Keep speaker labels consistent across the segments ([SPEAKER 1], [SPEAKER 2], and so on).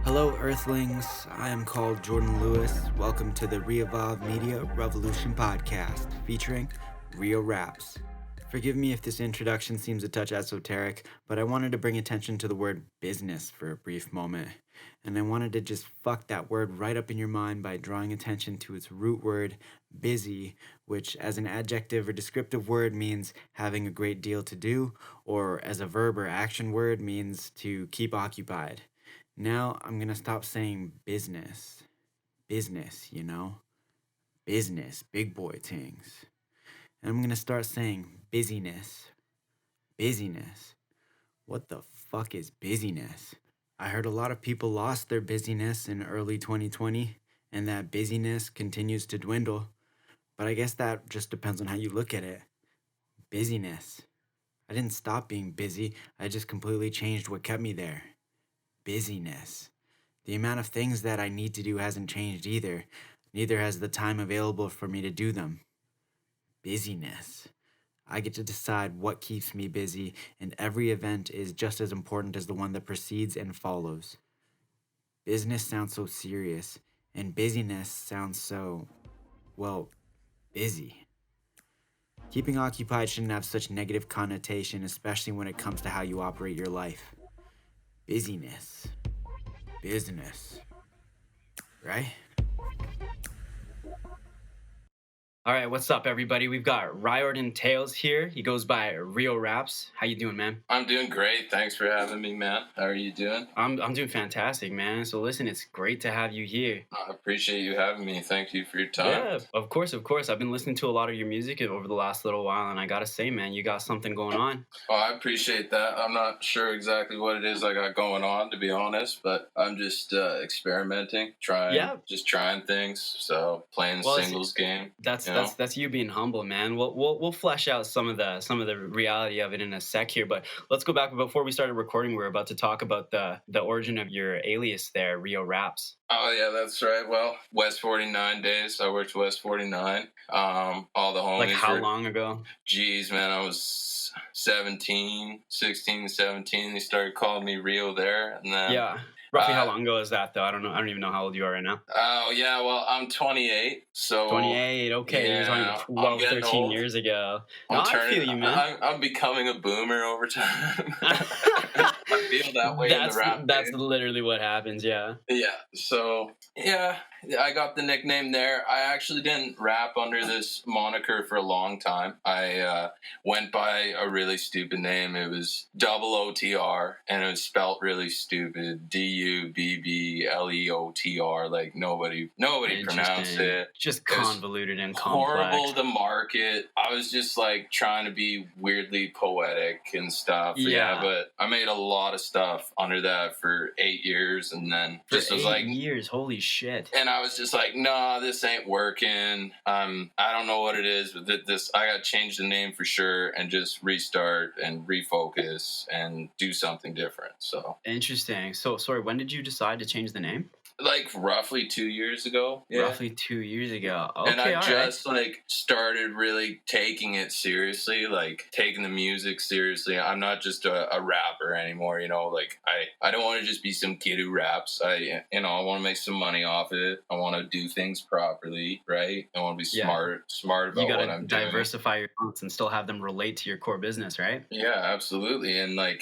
[SPEAKER 1] Hello, Earthlings. I am called Jordan Lewis. Welcome to the ReEvolve Media Revolution podcast featuring Rio Raps. Forgive me if this introduction seems a touch esoteric, but I wanted to bring attention to the word business for a brief moment. And I wanted to just fuck that word right up in your mind by drawing attention to its root word, busy, which as an adjective or descriptive word means having a great deal to do, or as a verb or action word means to keep occupied. Now I'm gonna stop saying business. Business, Business, big boy things. And I'm gonna start saying busyness. Busyness. What the fuck is busyness? I heard a lot of people lost their busyness in early 2020, and that busyness continues to dwindle. But I guess that just depends on how you look at it. Busyness. I didn't stop being busy, I just completely changed what kept me there. Busyness. The amount of things that I need to do hasn't changed either. Neither has the time available for me to do them. Busyness. I get to decide what keeps me busy, and every event is just as important as the one that precedes and follows. Business sounds so serious, and busyness sounds so, busy. Keeping occupied shouldn't have such negative connotation, especially when it comes to how you operate your life. Busyness. Business. Right?
[SPEAKER 2] All right, what's up, everybody? We've got Riordan Tales here. He goes by Rio Raps. How you doing, man?
[SPEAKER 3] I'm doing great. Thanks for having me, man. How are you doing?
[SPEAKER 2] I'm doing fantastic, man. So listen, it's great to have you here.
[SPEAKER 3] I appreciate you having me. Thank you for your time.
[SPEAKER 2] Yeah, of course. I've been listening to a lot of your music over the last little while, and I gotta say, man, you got something going on.
[SPEAKER 3] Oh, I appreciate that. I'm not sure exactly what it is I got going on, to be honest, but I'm just experimenting, trying things. So playing the singles game.
[SPEAKER 2] That's you being humble, man. We'll flesh out some of the reality of it in a sec here, but let's go back. Before we started recording, we were about to talk about the origin of your alias there, Rio Raps.
[SPEAKER 3] Oh yeah, that's right. Well, West 49 days. I worked West 49. All the homies.
[SPEAKER 2] Like how long ago?
[SPEAKER 3] Geez, man, I was 16, 17. They started calling me Rio there, and then
[SPEAKER 2] yeah. Roughly how long ago is that, though? I don't know. I don't even know how old you are right now.
[SPEAKER 3] Oh, yeah. Well, I'm 28. So
[SPEAKER 2] 28. Okay.
[SPEAKER 3] Yeah,
[SPEAKER 2] you're 12, 13
[SPEAKER 3] old.
[SPEAKER 2] years ago.
[SPEAKER 3] I
[SPEAKER 2] feel you, man.
[SPEAKER 3] I'm becoming a boomer over time. I feel that way in the rap
[SPEAKER 2] That's
[SPEAKER 3] game.
[SPEAKER 2] literally what happens, yeah.
[SPEAKER 3] Yeah. So, yeah, I got the nickname there. I actually didn't rap under this moniker for a long time. I went by a really stupid name. It was OTR, and it was spelt really stupid. DUBBLEOTR. Like nobody pronounced it.
[SPEAKER 2] Just convoluted and complex.
[SPEAKER 3] Horrible to market. I was just like trying to be weirdly poetic and stuff. Yeah, but I made a lot of stuff under that for 8 years, and then
[SPEAKER 2] just was like 8 years. Holy shit!
[SPEAKER 3] And I was just like, nah, this ain't working. I don't know what it is, but I got to change the name for sure and just restart and refocus and do something different. So
[SPEAKER 2] interesting. So sorry, when did you decide to change the name?
[SPEAKER 3] Like roughly 2 years ago.
[SPEAKER 2] Yeah. Roughly 2 years ago. Okay,
[SPEAKER 3] and I just started really taking it seriously, like taking the music seriously. I'm not just a rapper anymore, Like I don't want to just be some kid who raps. I want to make some money off it. I want to do things properly, right? I want to be smart about what I'm doing.
[SPEAKER 2] You gotta diversify your talents and still have them relate to your core business, right?
[SPEAKER 3] Yeah, absolutely. And I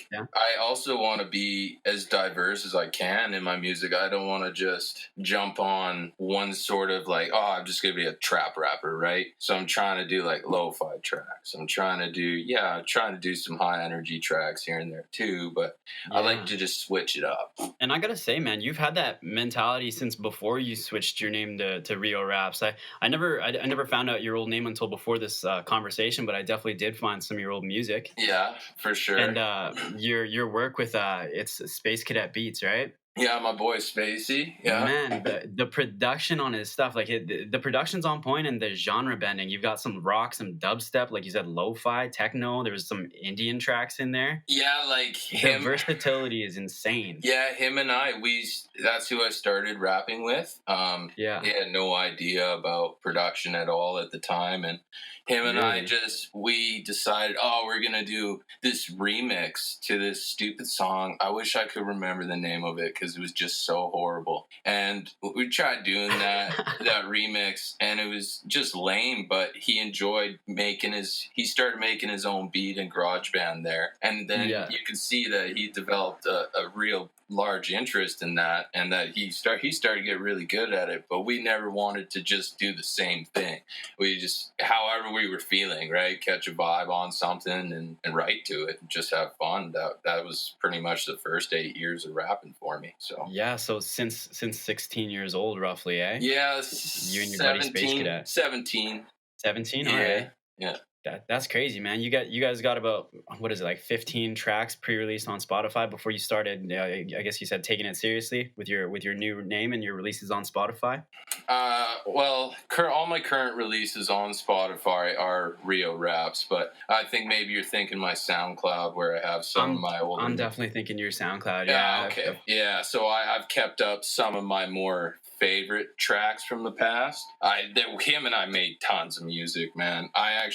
[SPEAKER 3] also want to be as diverse as I can in my music. I don't want to just jump on one sort of I'm just gonna be a trap rapper, right? So I'm trying to do like lo-fi tracks. I'm trying to do some high energy tracks here and there too, but I like to just switch it up.
[SPEAKER 2] And I gotta say, man, you've had that mentality since before you switched your name to Rio Raps. I never found out your old name until before this conversation, but I definitely did find some of your old music.
[SPEAKER 3] Yeah, for sure.
[SPEAKER 2] And your work with it's Space Cadet Beats, right?
[SPEAKER 3] Yeah, my boy Spacey. Yeah,
[SPEAKER 2] man, the production on his stuff, the production's on point, and the genre bending. You've got some rock, some dubstep, like you said, lo-fi, techno. There was some Indian tracks in there.
[SPEAKER 3] Yeah,
[SPEAKER 2] the versatility is insane.
[SPEAKER 3] Yeah, him and that's who I started rapping with. He had no idea about production at all at the time, and him and I
[SPEAKER 2] Really?
[SPEAKER 3] we decided, oh, we're gonna do this remix to this stupid song. I wish I could remember the name of it because it was just so horrible. And we tried doing that remix, and it was just lame. But he enjoyed he started making his own beat in GarageBand there, and then
[SPEAKER 2] Yeah.
[SPEAKER 3] you could see that he developed a real large interest in that, and that he started to get really good at it. But we never wanted to just do the same thing. We just, however we were feeling, right, catch a vibe on something and write to it and just have fun. That was pretty much the first 8 years of rapping for me. So
[SPEAKER 2] Yeah, so since 16 years old, roughly, eh?
[SPEAKER 3] yeah,
[SPEAKER 2] You and your buddy Space
[SPEAKER 3] 17,
[SPEAKER 2] Cadet.
[SPEAKER 3] 17.
[SPEAKER 2] 17? All
[SPEAKER 3] Yeah,
[SPEAKER 2] right.
[SPEAKER 3] yeah.
[SPEAKER 2] That's crazy, man. You guys got about, what is it, like 15 tracks pre-released on Spotify before you started. I guess you said taking it seriously with your new name and your releases on Spotify.
[SPEAKER 3] Well, all my current releases on Spotify are Rio Raps, but I think maybe you're thinking my SoundCloud where I have some of my older.
[SPEAKER 2] I'm definitely thinking your SoundCloud.
[SPEAKER 3] Yeah. Okay. Yeah. So I've kept up some of my more favorite tracks from the past. Him and I made tons of music, man. I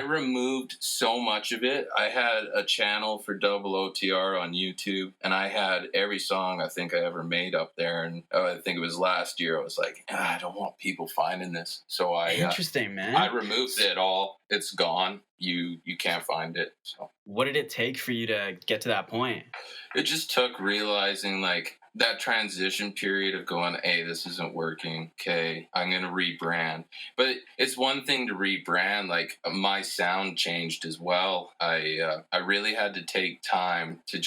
[SPEAKER 3] removed so much of it. I had a channel for Double OTR on YouTube, and I had every song I think I ever made up there. And I think it was last year. I was like, I don't want people finding this, so
[SPEAKER 2] Interesting, man.
[SPEAKER 3] I removed it all. It's gone. You can't find it. So
[SPEAKER 2] what did it take for you to get to that point?
[SPEAKER 3] It just took realizing, like, that transition period of going, hey, this isn't working. Okay, I'm going to rebrand. But it's one thing to rebrand. Like, my sound changed as well. I really had to take time to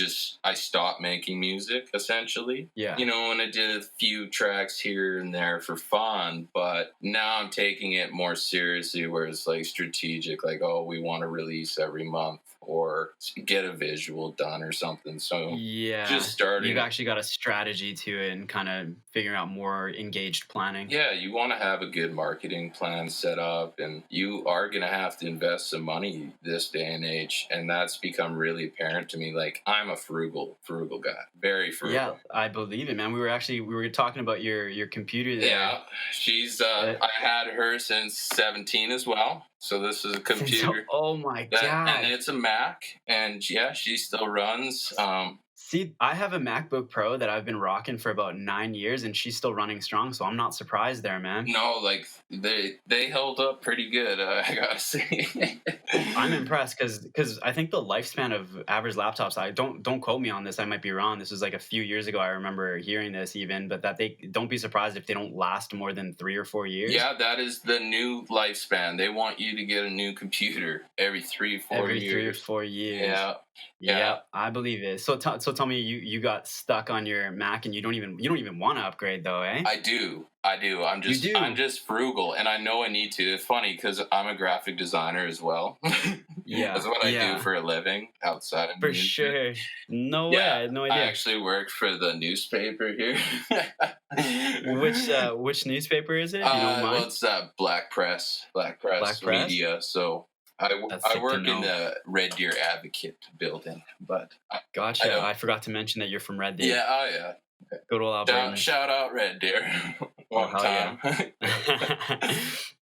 [SPEAKER 3] I stopped making music, essentially.
[SPEAKER 2] Yeah.
[SPEAKER 3] You know, and I did a few tracks here and there for fun, but now I'm taking it more seriously, where it's like strategic, like, oh, we want to release every month or get a visual done or something. So
[SPEAKER 2] yeah,
[SPEAKER 3] just starting.
[SPEAKER 2] You've actually got a strategy to it and kind of figuring out more engaged planning.
[SPEAKER 3] Yeah, you want to have a good marketing plan set up, and you are going to have to invest some money this day and age. And that's become really apparent to me. Like, I'm a frugal guy, very frugal.
[SPEAKER 2] Yeah, I believe it, man. We were talking about your computer there.
[SPEAKER 3] Yeah, she's I had her since 17 as well. So this is a computer.
[SPEAKER 2] Oh my God.
[SPEAKER 3] And it's a Mac, and yeah, she still runs.
[SPEAKER 2] See, I have a MacBook Pro that I've been rocking for about 9 years, and she's still running strong, so I'm not surprised there, man.
[SPEAKER 3] No, like, they held up pretty good, I gotta say.
[SPEAKER 2] I'm impressed because I think the lifespan of average laptops, don't quote me on this, I might be wrong. This was like a few years ago, I remember hearing this even, but that they don't be surprised if they don't last more than 3 or 4 years.
[SPEAKER 3] Yeah, that is the new lifespan. They want you to get a new computer every 3 or 4 years.
[SPEAKER 2] Every 3 or 4 years.
[SPEAKER 3] Yeah,
[SPEAKER 2] I believe it. So tell me, you got stuck on your Mac and you don't even want to upgrade though, eh?
[SPEAKER 3] I do. I'm just frugal, and I know I need to. It's funny because I'm a graphic designer as well.
[SPEAKER 2] Yeah,
[SPEAKER 3] that's what I do for a living outside of
[SPEAKER 2] for
[SPEAKER 3] music.
[SPEAKER 2] Sure. No way, I had no idea.
[SPEAKER 3] I actually work for the newspaper here.
[SPEAKER 2] Which newspaper is it? If you don't mind?
[SPEAKER 3] Well, it's Black Press Media. So I work in the Red Deer Advocate building, but
[SPEAKER 2] gotcha. I forgot to mention that you're from Red Deer.
[SPEAKER 3] Yeah, yeah.
[SPEAKER 2] Good old Alberta.
[SPEAKER 3] Shout out Red Deer. One time.
[SPEAKER 2] Yeah.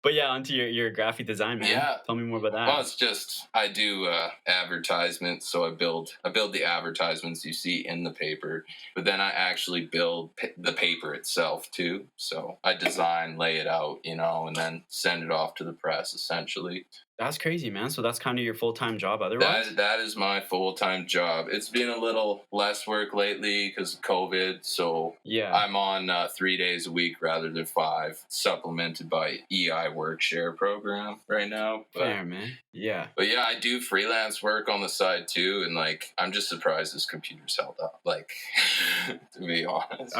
[SPEAKER 2] But yeah, onto your graphic design, man. Yeah. Tell me more about that.
[SPEAKER 3] Well, it's just, I do advertisements, so I build the advertisements you see in the paper, but then I actually build the paper itself too. So I design, lay it out, and then send it off to the press, essentially.
[SPEAKER 2] That's crazy, man. So that's kind of your full-time job otherwise?
[SPEAKER 3] That is my full-time job. It's been a little less work lately because of COVID, so yeah, I'm on 3 days a week rather than 5, supplemented by EI work share program right now.
[SPEAKER 2] Fair, man. Yeah.
[SPEAKER 3] But yeah, I do freelance work on the side too, and like, I'm just surprised this computer's held up, like, to be honest.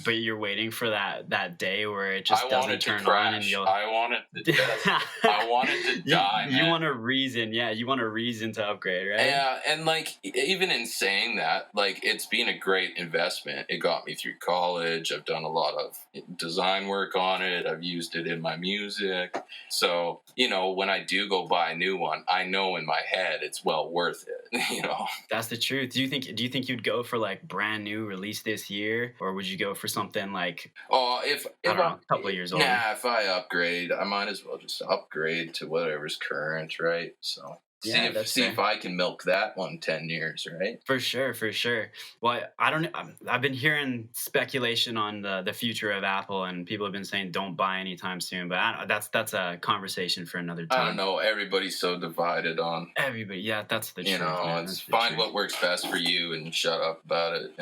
[SPEAKER 2] But you're waiting for that day where it just doesn't turn on and you'll...
[SPEAKER 3] I want it to die. die,
[SPEAKER 2] You
[SPEAKER 3] man.
[SPEAKER 2] want a reason, you want a reason to upgrade, right?
[SPEAKER 3] Yeah, and like even in saying that, like it's been a great investment. It got me through college. I've done a lot of design work on it. I've used it in my music. So, when I do go buy a new one, I know in my head it's well worth it,
[SPEAKER 2] That's the truth. Do you think you'd go for like brand new release this year, or would you go for something like
[SPEAKER 3] if
[SPEAKER 2] I don't know, a couple of years older?
[SPEAKER 3] if I upgrade, I might as well just upgrade to whatever's current, right? So see if I can milk that one 10 years, right?
[SPEAKER 2] For sure. Well, I don't. I've been hearing speculation on the future of Apple, and people have been saying don't buy anytime soon. But that's a conversation for another time.
[SPEAKER 3] I don't know. Everybody's so divided on
[SPEAKER 2] everybody. Yeah, that's the truth. Man.
[SPEAKER 3] It's find what works best for you and shut up about it.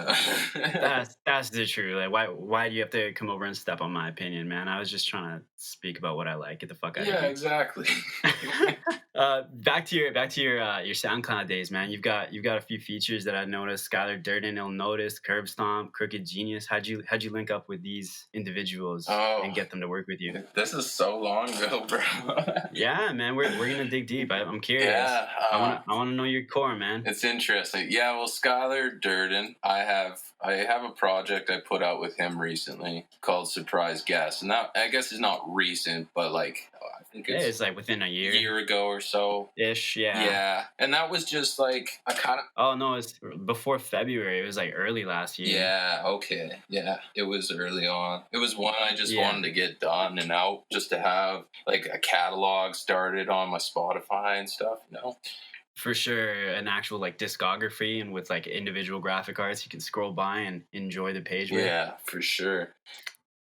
[SPEAKER 2] That's the truth. Like, why do you have to come over and step on my opinion, man? I was just trying to speak about what I like. Get the fuck out of here.
[SPEAKER 3] Yeah, exactly.
[SPEAKER 2] Back to your SoundCloud days, man. You've got a few features that I noticed: Skylar Durden, Ill Notice, Curb Stomp, Crooked Genius. How'd you link up with these individuals and get them to work with you?
[SPEAKER 3] This is so long ago, bro.
[SPEAKER 2] Yeah, man. We're gonna dig deep. I'm curious.
[SPEAKER 3] Yeah,
[SPEAKER 2] I want to know your core, man.
[SPEAKER 3] It's interesting. Yeah, well, Skylar Durden, I have a project I put out with him recently called Surprise Guest, and that I guess is not recent, but like I think
[SPEAKER 2] it's like within a year
[SPEAKER 3] ago or so
[SPEAKER 2] ish.
[SPEAKER 3] Yeah, and that was just like I kind of.
[SPEAKER 2] Oh no, it's before February. It was like early last year.
[SPEAKER 3] Yeah. Okay. Yeah, it was early on. It was one I just wanted to get done and out, just to have like a catalog started on my Spotify and stuff.
[SPEAKER 2] For sure, an actual like discography and with like individual graphic arts you can scroll by and enjoy the page with.
[SPEAKER 3] Yeah, for sure.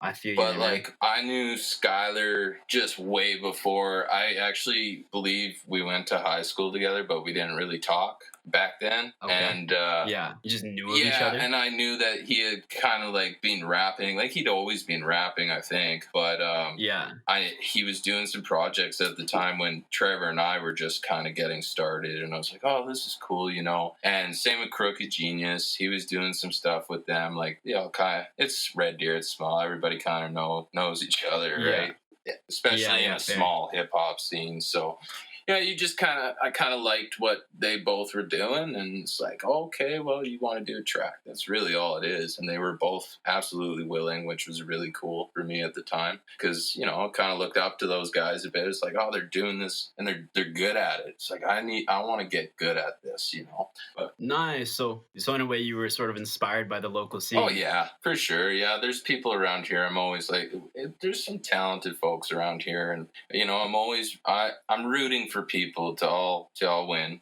[SPEAKER 2] I feel you.
[SPEAKER 3] But like I knew Skylar just way before. I actually believe we went to high school together, but we didn't really talk back then.
[SPEAKER 2] Okay.
[SPEAKER 3] And
[SPEAKER 2] you just knew of each other.
[SPEAKER 3] And I knew that he had kind of like been rapping, like he'd always been rapping, I think. But he was doing some projects at the time when Trevor and I were just kind of getting started, and I was like, oh, this is cool, And same with Crooked Genius, he was doing some stuff with them, like kind of. It's Red Deer, it's small, everybody kind of knows each other, right? Yeah. Especially in a small hip hop scene, so. Yeah, I kind of liked what they both were doing, and it's like, okay, well, you want to do a track. That's really all it is. And they were both absolutely willing, which was really cool for me at the time, because, I kind of looked up to those guys a bit. It's like, oh, they're doing this, and they're good at it. It's like, I want to get good at this, But,
[SPEAKER 2] nice. So in a way, you were sort of inspired by the local scene.
[SPEAKER 3] Oh, yeah, for sure. Yeah, there's people around here. I'm always like, there's some talented folks around here, and, I'm rooting for people to all win,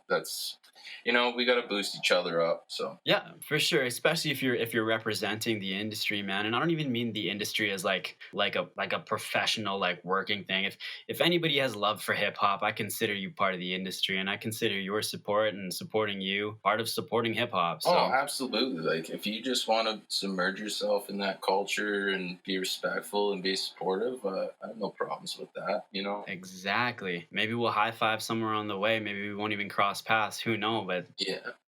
[SPEAKER 3] that's we got to boost each other up. So
[SPEAKER 2] yeah, for sure, especially if you're representing the industry, man. And I don't even mean the industry as like a professional like working thing. If anybody has love for hip hop, I consider you part of the industry, and I consider your support and supporting you part of supporting hip hop. So.
[SPEAKER 3] Oh, absolutely. Like if you just want to submerge yourself in that culture and be respectful and be supportive, I have no problems with that.
[SPEAKER 2] Exactly. Maybe we'll high five somewhere on the way. Maybe we won't even cross paths. Who knows? But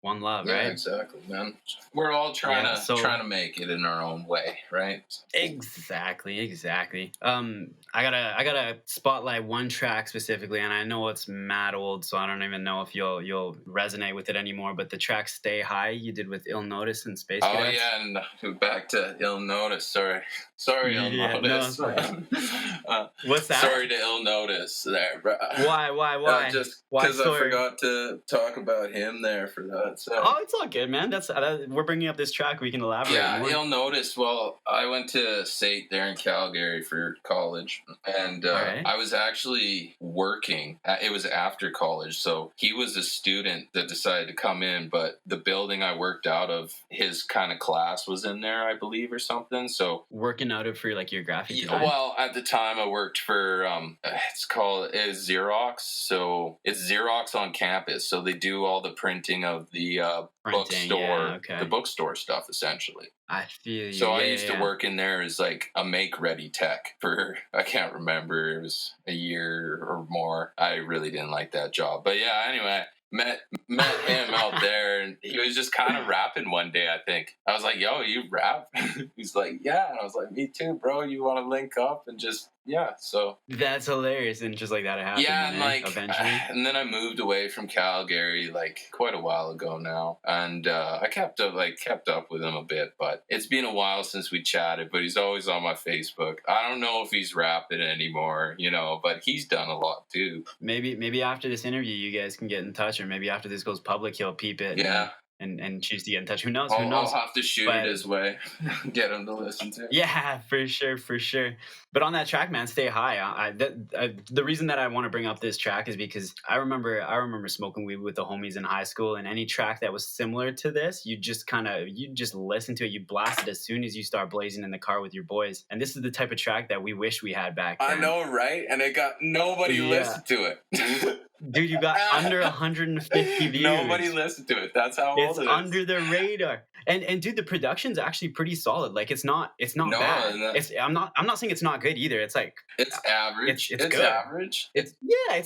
[SPEAKER 2] one love, right?
[SPEAKER 3] Yeah, exactly, man. We're all trying to make it in our own way, right?
[SPEAKER 2] Exactly. I gotta spotlight one track specifically, and I know it's mad old, so I don't even know if you'll resonate with it anymore. But the track "Stay High" you did with Ill Notice and Space Cadets.
[SPEAKER 3] Oh yeah, and back to Ill Notice. Sorry, Ill Notice.
[SPEAKER 2] No, what's that?
[SPEAKER 3] Sorry to Ill Notice there, bro.
[SPEAKER 2] Why?
[SPEAKER 3] Just because I forgot to talk about him there for that. So.
[SPEAKER 2] Oh, it's all good, man. We're bringing up this track. We can elaborate.
[SPEAKER 3] Yeah,
[SPEAKER 2] more.
[SPEAKER 3] You'll notice. Well, I went to SAIT there in Calgary for college, and I was actually working. It was after college, so he was a student that decided to come in, but the building I worked out of, his kind of class was in there, I believe, or something. So
[SPEAKER 2] working out of for like your graphic design.
[SPEAKER 3] Well, at the time I worked for it's Xerox. So it's Xerox on campus. So they do all the printing of the bookstore, the bookstore stuff, essentially.
[SPEAKER 2] I feel you.
[SPEAKER 3] So I used to work in there as like a make-ready tech for, I can't remember, it was a year or more. I really didn't like that job. But yeah, anyway, met him out there, and he was just kind of rapping one day, I think. I was like, yo, you rap? He's like, yeah. And I was like, me too, bro. You want to link up and just yeah, so
[SPEAKER 2] That's hilarious, and just like that, it happened.
[SPEAKER 3] yeah, and like,
[SPEAKER 2] eventually.
[SPEAKER 3] and then I moved away from Calgary like quite a while ago now, and I kept up with him a bit, but it's been a while since we chatted. But he's always on my Facebook. I don't know if he's rapping anymore, but he's done a lot too.
[SPEAKER 2] Maybe after this interview, you guys can get in touch, or maybe after this goes public, he'll peep it.
[SPEAKER 3] Yeah.
[SPEAKER 2] And choose to get in touch. Who knows?
[SPEAKER 3] I'll have to shoot it his way, get him to listen to it.
[SPEAKER 2] Yeah, for sure. But on that track, man, Stay High. The reason that I want to bring up this track is because I remember smoking weed with the homies in high school, and any track that was similar to this, you just listen to it, you blast it as soon as you start blazing in the car with your boys. And this is the type of track that we wish we had back then.
[SPEAKER 3] I know, right? And it got nobody listened to it.
[SPEAKER 2] Dude, you got under 150 views.
[SPEAKER 3] Nobody listened to it. That's how old it is.
[SPEAKER 2] It's under the radar. And dude, the production's actually pretty solid. Like it's not bad. I'm not saying it's not good either. It's like
[SPEAKER 3] it's average. It's
[SPEAKER 2] good.
[SPEAKER 3] Average.
[SPEAKER 2] It's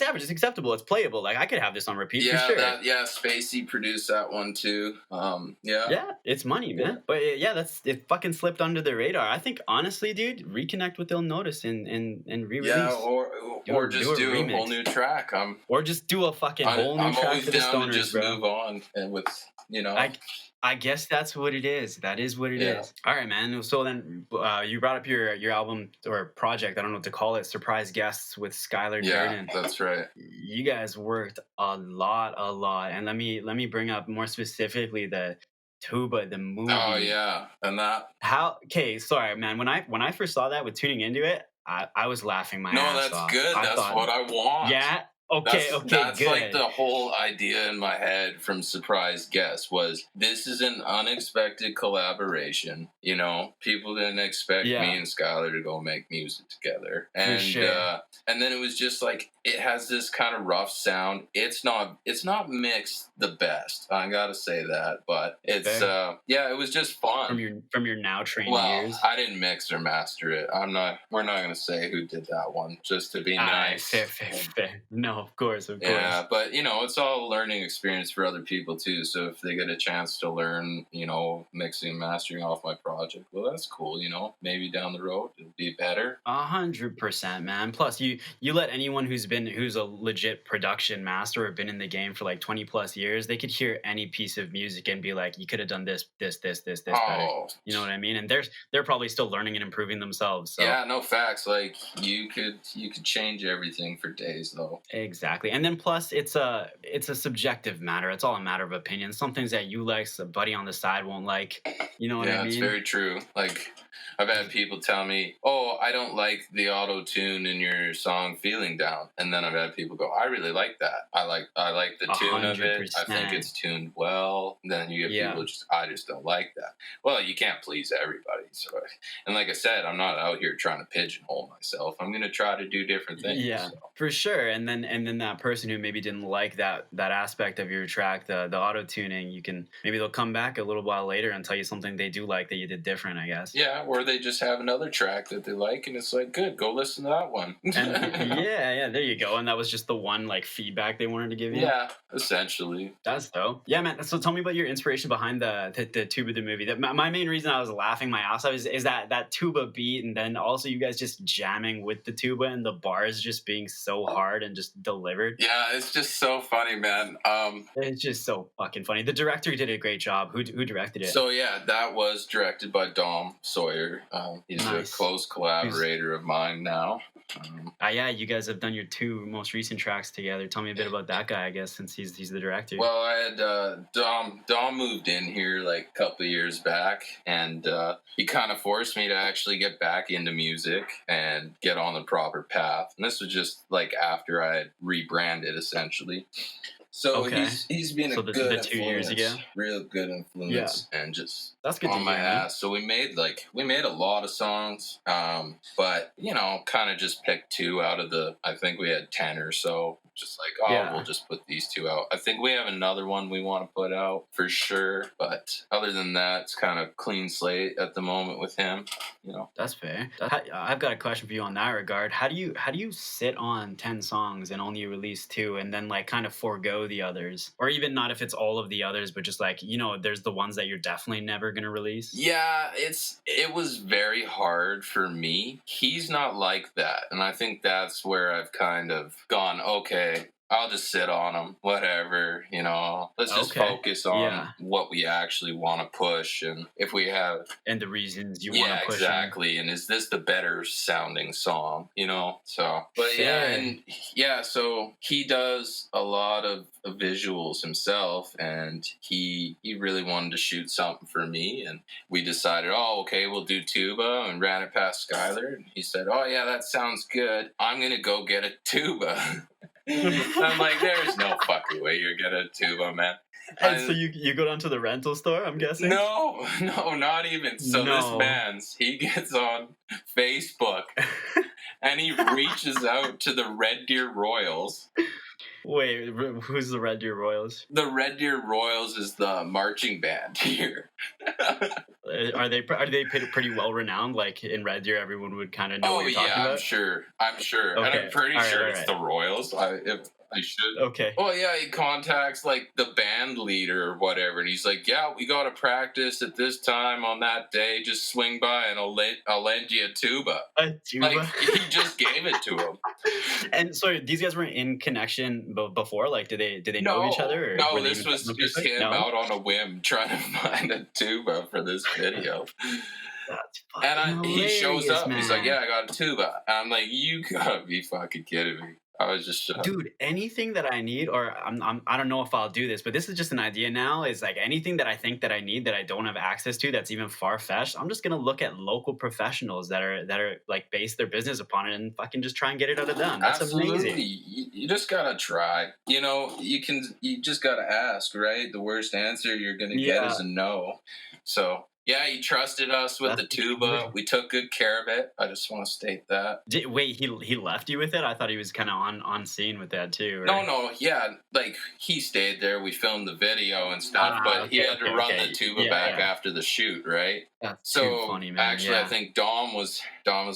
[SPEAKER 2] average. It's acceptable. It's playable. Like I could have this on repeat for sure.
[SPEAKER 3] Spacey produced that one too.
[SPEAKER 2] Yeah, it's money, man. But it fucking slipped under the radar. I think honestly, dude, reconnect with Ill Notice and re-release.
[SPEAKER 3] Yeah, or just do a whole new track.
[SPEAKER 2] Or just do a fucking whole new track for the stoners,
[SPEAKER 3] just
[SPEAKER 2] bro.
[SPEAKER 3] Move on and with
[SPEAKER 2] I guess that's what it is. That is what it is. All right, man. So then you brought up your album or project, I don't know what to call it, Surprise Guests with Skylar Durden.
[SPEAKER 3] Yeah, that's right.
[SPEAKER 2] You guys worked a lot. And let me bring up more specifically the Tuba, the movie.
[SPEAKER 3] Oh, yeah. And that.
[SPEAKER 2] Okay, sorry, man. When I first saw that with tuning into it, I was laughing my ass off.
[SPEAKER 3] No, that's good. That's what I want.
[SPEAKER 2] Yeah? Okay,
[SPEAKER 3] that's
[SPEAKER 2] good.
[SPEAKER 3] Like the whole idea in my head from Surprise Guest was this is an unexpected collaboration. People didn't expect me and Skylar to go make music together, and and then it was just like it has this kind of rough sound. It's not mixed the best. I gotta say that, but it's it was just fun
[SPEAKER 2] from your now trained ears.
[SPEAKER 3] I didn't mix or master it. We're not gonna say who did that one just to be nice.
[SPEAKER 2] Fair. No. Of course.
[SPEAKER 3] Yeah, but it's all a learning experience for other people too. So if they get a chance to learn, mixing and mastering off my project, well, that's cool. Maybe down the road it'll be better.
[SPEAKER 2] 100%, man. Plus, you let anyone who's a legit production master or been in the game for like 20 plus years, they could hear any piece of music and be like, you could have done this better. You know what I mean? And they're probably still learning and improving themselves. So.
[SPEAKER 3] Yeah, no facts. Like you could change everything for days though.
[SPEAKER 2] Exactly. And then plus it's a subjective matter. It's all a matter of opinion. Some things that you like, a buddy on the side won't like. You know what I mean?
[SPEAKER 3] Yeah, it's very true. Like I've had people tell me, "Oh, I don't like the auto tune in your song Feeling Down." And then I've had people go, "I really like that. I like the tune 100%. Of it. I think it's tuned well." And then you get people I just don't like that. Well, you can't please everybody. So and like I said, I'm not out here trying to pigeonhole myself. I'm going to try to do different things.
[SPEAKER 2] Yeah. So. For sure. And then that person who maybe didn't like that aspect of your track, the auto tuning, maybe they'll come back a little while later and tell you something they do like that you did different, I guess.
[SPEAKER 3] Yeah, or they just have another track that they like and it's like, good, go listen to that one.
[SPEAKER 2] And, yeah, there you go. And that was just the one like feedback they wanted to give you.
[SPEAKER 3] Yeah, essentially.
[SPEAKER 2] That's dope. Yeah, man. So tell me about your inspiration behind the Tuba the movie. My main reason I was laughing my ass off is that Tuba beat, and then also you guys just jamming with the tuba and the bars just being so hard and just delivered.
[SPEAKER 3] Yeah, it's just so funny, man.
[SPEAKER 2] It's just so fucking funny. The director did a great job. Who directed it?
[SPEAKER 3] So yeah, that was directed by Dom Sawyer. He's a close collaborator of mine now.
[SPEAKER 2] Yeah, you guys have done your two most recent tracks together. Tell me a bit about that guy, I guess, since he's the director.
[SPEAKER 3] Well, I had Dom moved in here like a couple of years back, and he kind of forced me to actually get back into music and get on the proper path. And this was just like after I had rebranded, essentially. So he's been a good influence, 2 years ago, real good influence, and just
[SPEAKER 2] that's good
[SPEAKER 3] on
[SPEAKER 2] to
[SPEAKER 3] my
[SPEAKER 2] hear,
[SPEAKER 3] ass. So we made a lot of songs, but kind of just picked two out of I think we had 10 or so. Just like, we'll just put these two out. I think we have another one we want to put out for sure, but other than that, it's kind of clean slate at the moment with him.
[SPEAKER 2] That's fair. I've got a question for you on that regard. How do you sit on 10 songs and only release 2 and then like kind of forego the others? Or even not if it's all of the others, but just like, there's the ones that you're definitely never going to release?
[SPEAKER 3] Yeah, it was very hard for me. He's not like that. And I think that's where I've kind of gone, okay, I'll just sit on them, whatever, let's just focus on what we actually want to push. And if we have...
[SPEAKER 2] And the reasons you want to push.
[SPEAKER 3] Yeah, exactly. And is this the better sounding song, So, but
[SPEAKER 2] Fair.
[SPEAKER 3] so he does a lot of visuals himself, and he really wanted to shoot something for me. And we decided, okay, we'll do Tuba, and ran it past Skylar. And he said, oh, yeah, that sounds good. I'm going to go get a tuba. I'm like, there's no fucking way you're gonna tuba, man.
[SPEAKER 2] And so you go down to the rental store, I'm guessing?
[SPEAKER 3] No, not even. So this he gets on Facebook and he reaches out to the Red Deer Royals.
[SPEAKER 2] Wait, who's the Red Deer Royals?
[SPEAKER 3] The Red Deer Royals is the marching band here.
[SPEAKER 2] Are they pretty well renowned? Like in Red Deer, everyone would kind of know what you're talking about?
[SPEAKER 3] I'm sure.
[SPEAKER 2] Okay.
[SPEAKER 3] And I'm pretty sure it's the Royals. I should.
[SPEAKER 2] Okay.
[SPEAKER 3] Well, yeah, he contacts like the band leader or whatever, and he's like, "Yeah, we got to practice at this time on that day. Just swing by and I'll lend you a tuba."
[SPEAKER 2] A tuba?
[SPEAKER 3] Like he just gave it to him.
[SPEAKER 2] And sorry, these guys were in connection before. Like, did they know each other? Or
[SPEAKER 3] no, this was just him out on a whim trying to find a tuba for this video.
[SPEAKER 2] That's
[SPEAKER 3] and he shows up.
[SPEAKER 2] Man.
[SPEAKER 3] He's like, "Yeah, I got a tuba." And I'm like, "You gotta be fucking kidding me." I was just
[SPEAKER 2] dude, anything that I need, or I don't know if I'll do this, but this is just an idea now, is like anything that I think that I need that I don't have access to that's even far-fetched, I'm just gonna look at local professionals that are like base their business upon it and fucking just try and get it out of them. That's
[SPEAKER 3] Absolutely.
[SPEAKER 2] amazing.
[SPEAKER 3] You just gotta try. You just gotta ask, right? The worst answer you're gonna get is a no. So yeah, he trusted us with the tuba. We took good care of it. I just want to state that.
[SPEAKER 2] Wait, he left you with it? I thought he was kind of on scene with that too. Or...
[SPEAKER 3] No, yeah, like he stayed there. We filmed the video and stuff, but he had to run the tuba back after the shoot, right?
[SPEAKER 2] That's too funny, man.
[SPEAKER 3] Actually, I think Dom was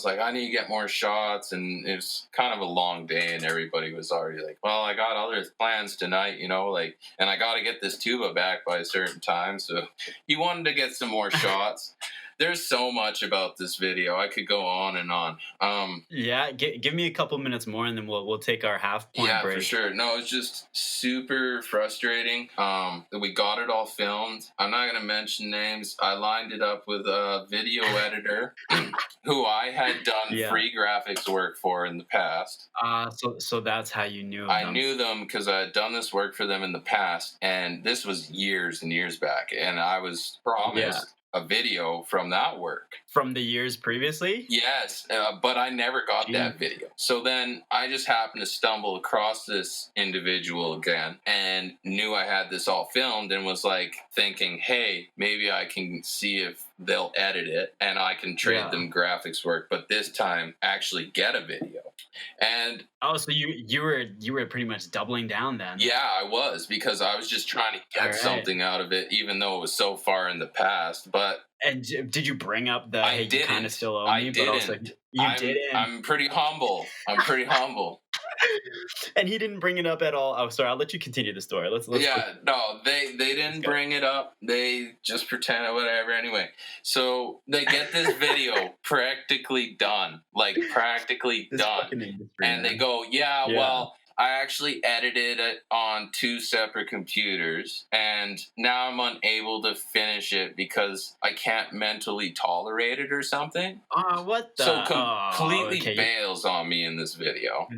[SPEAKER 3] like, I need to get more shots, and it was kind of a long day, and everybody was already like, well, I got other plans tonight, and I got to get this tuba back by a certain time, so he wanted to get some more shots. There's so much about this video. I could go on and on.
[SPEAKER 2] Give me a couple minutes more, and then we'll take our half point break.
[SPEAKER 3] Yeah, for sure. No, it's just super frustrating. We got it all filmed. I'm not gonna mention names. I lined it up with a video editor who I had done free graphics work for in the past.
[SPEAKER 2] So that's how you knew them.
[SPEAKER 3] I knew them because I had done this work for them in the past, and this was years and years back, and I was promised a video from that work.
[SPEAKER 2] From the years previously?
[SPEAKER 3] Yes, but I never got that video. So then I just happened to stumble across this individual again and knew I had this all filmed and was like thinking, hey, maybe I can see if they'll edit it and I can trade them graphics work, but this time actually get a video. And
[SPEAKER 2] so you were pretty much doubling down then.
[SPEAKER 3] Yeah, I was, because I was just trying to get something out of it, even though it was so far in the past. But
[SPEAKER 2] and did you bring up the hey, you kind of still owe me?
[SPEAKER 3] I didn't.
[SPEAKER 2] But also, you didn't.
[SPEAKER 3] I'm pretty humble.
[SPEAKER 2] And he didn't bring it up at all. Oh, sorry. I'll let you continue the story. Let's
[SPEAKER 3] no, they didn't bring it up. They just pretended whatever. Anyway, so they get this video practically done, and they go, well, I actually edited it on 2 separate computers, and now I'm unable to finish it because I can't mentally tolerate it or something.
[SPEAKER 2] What the?
[SPEAKER 3] So completely bails on me in this video.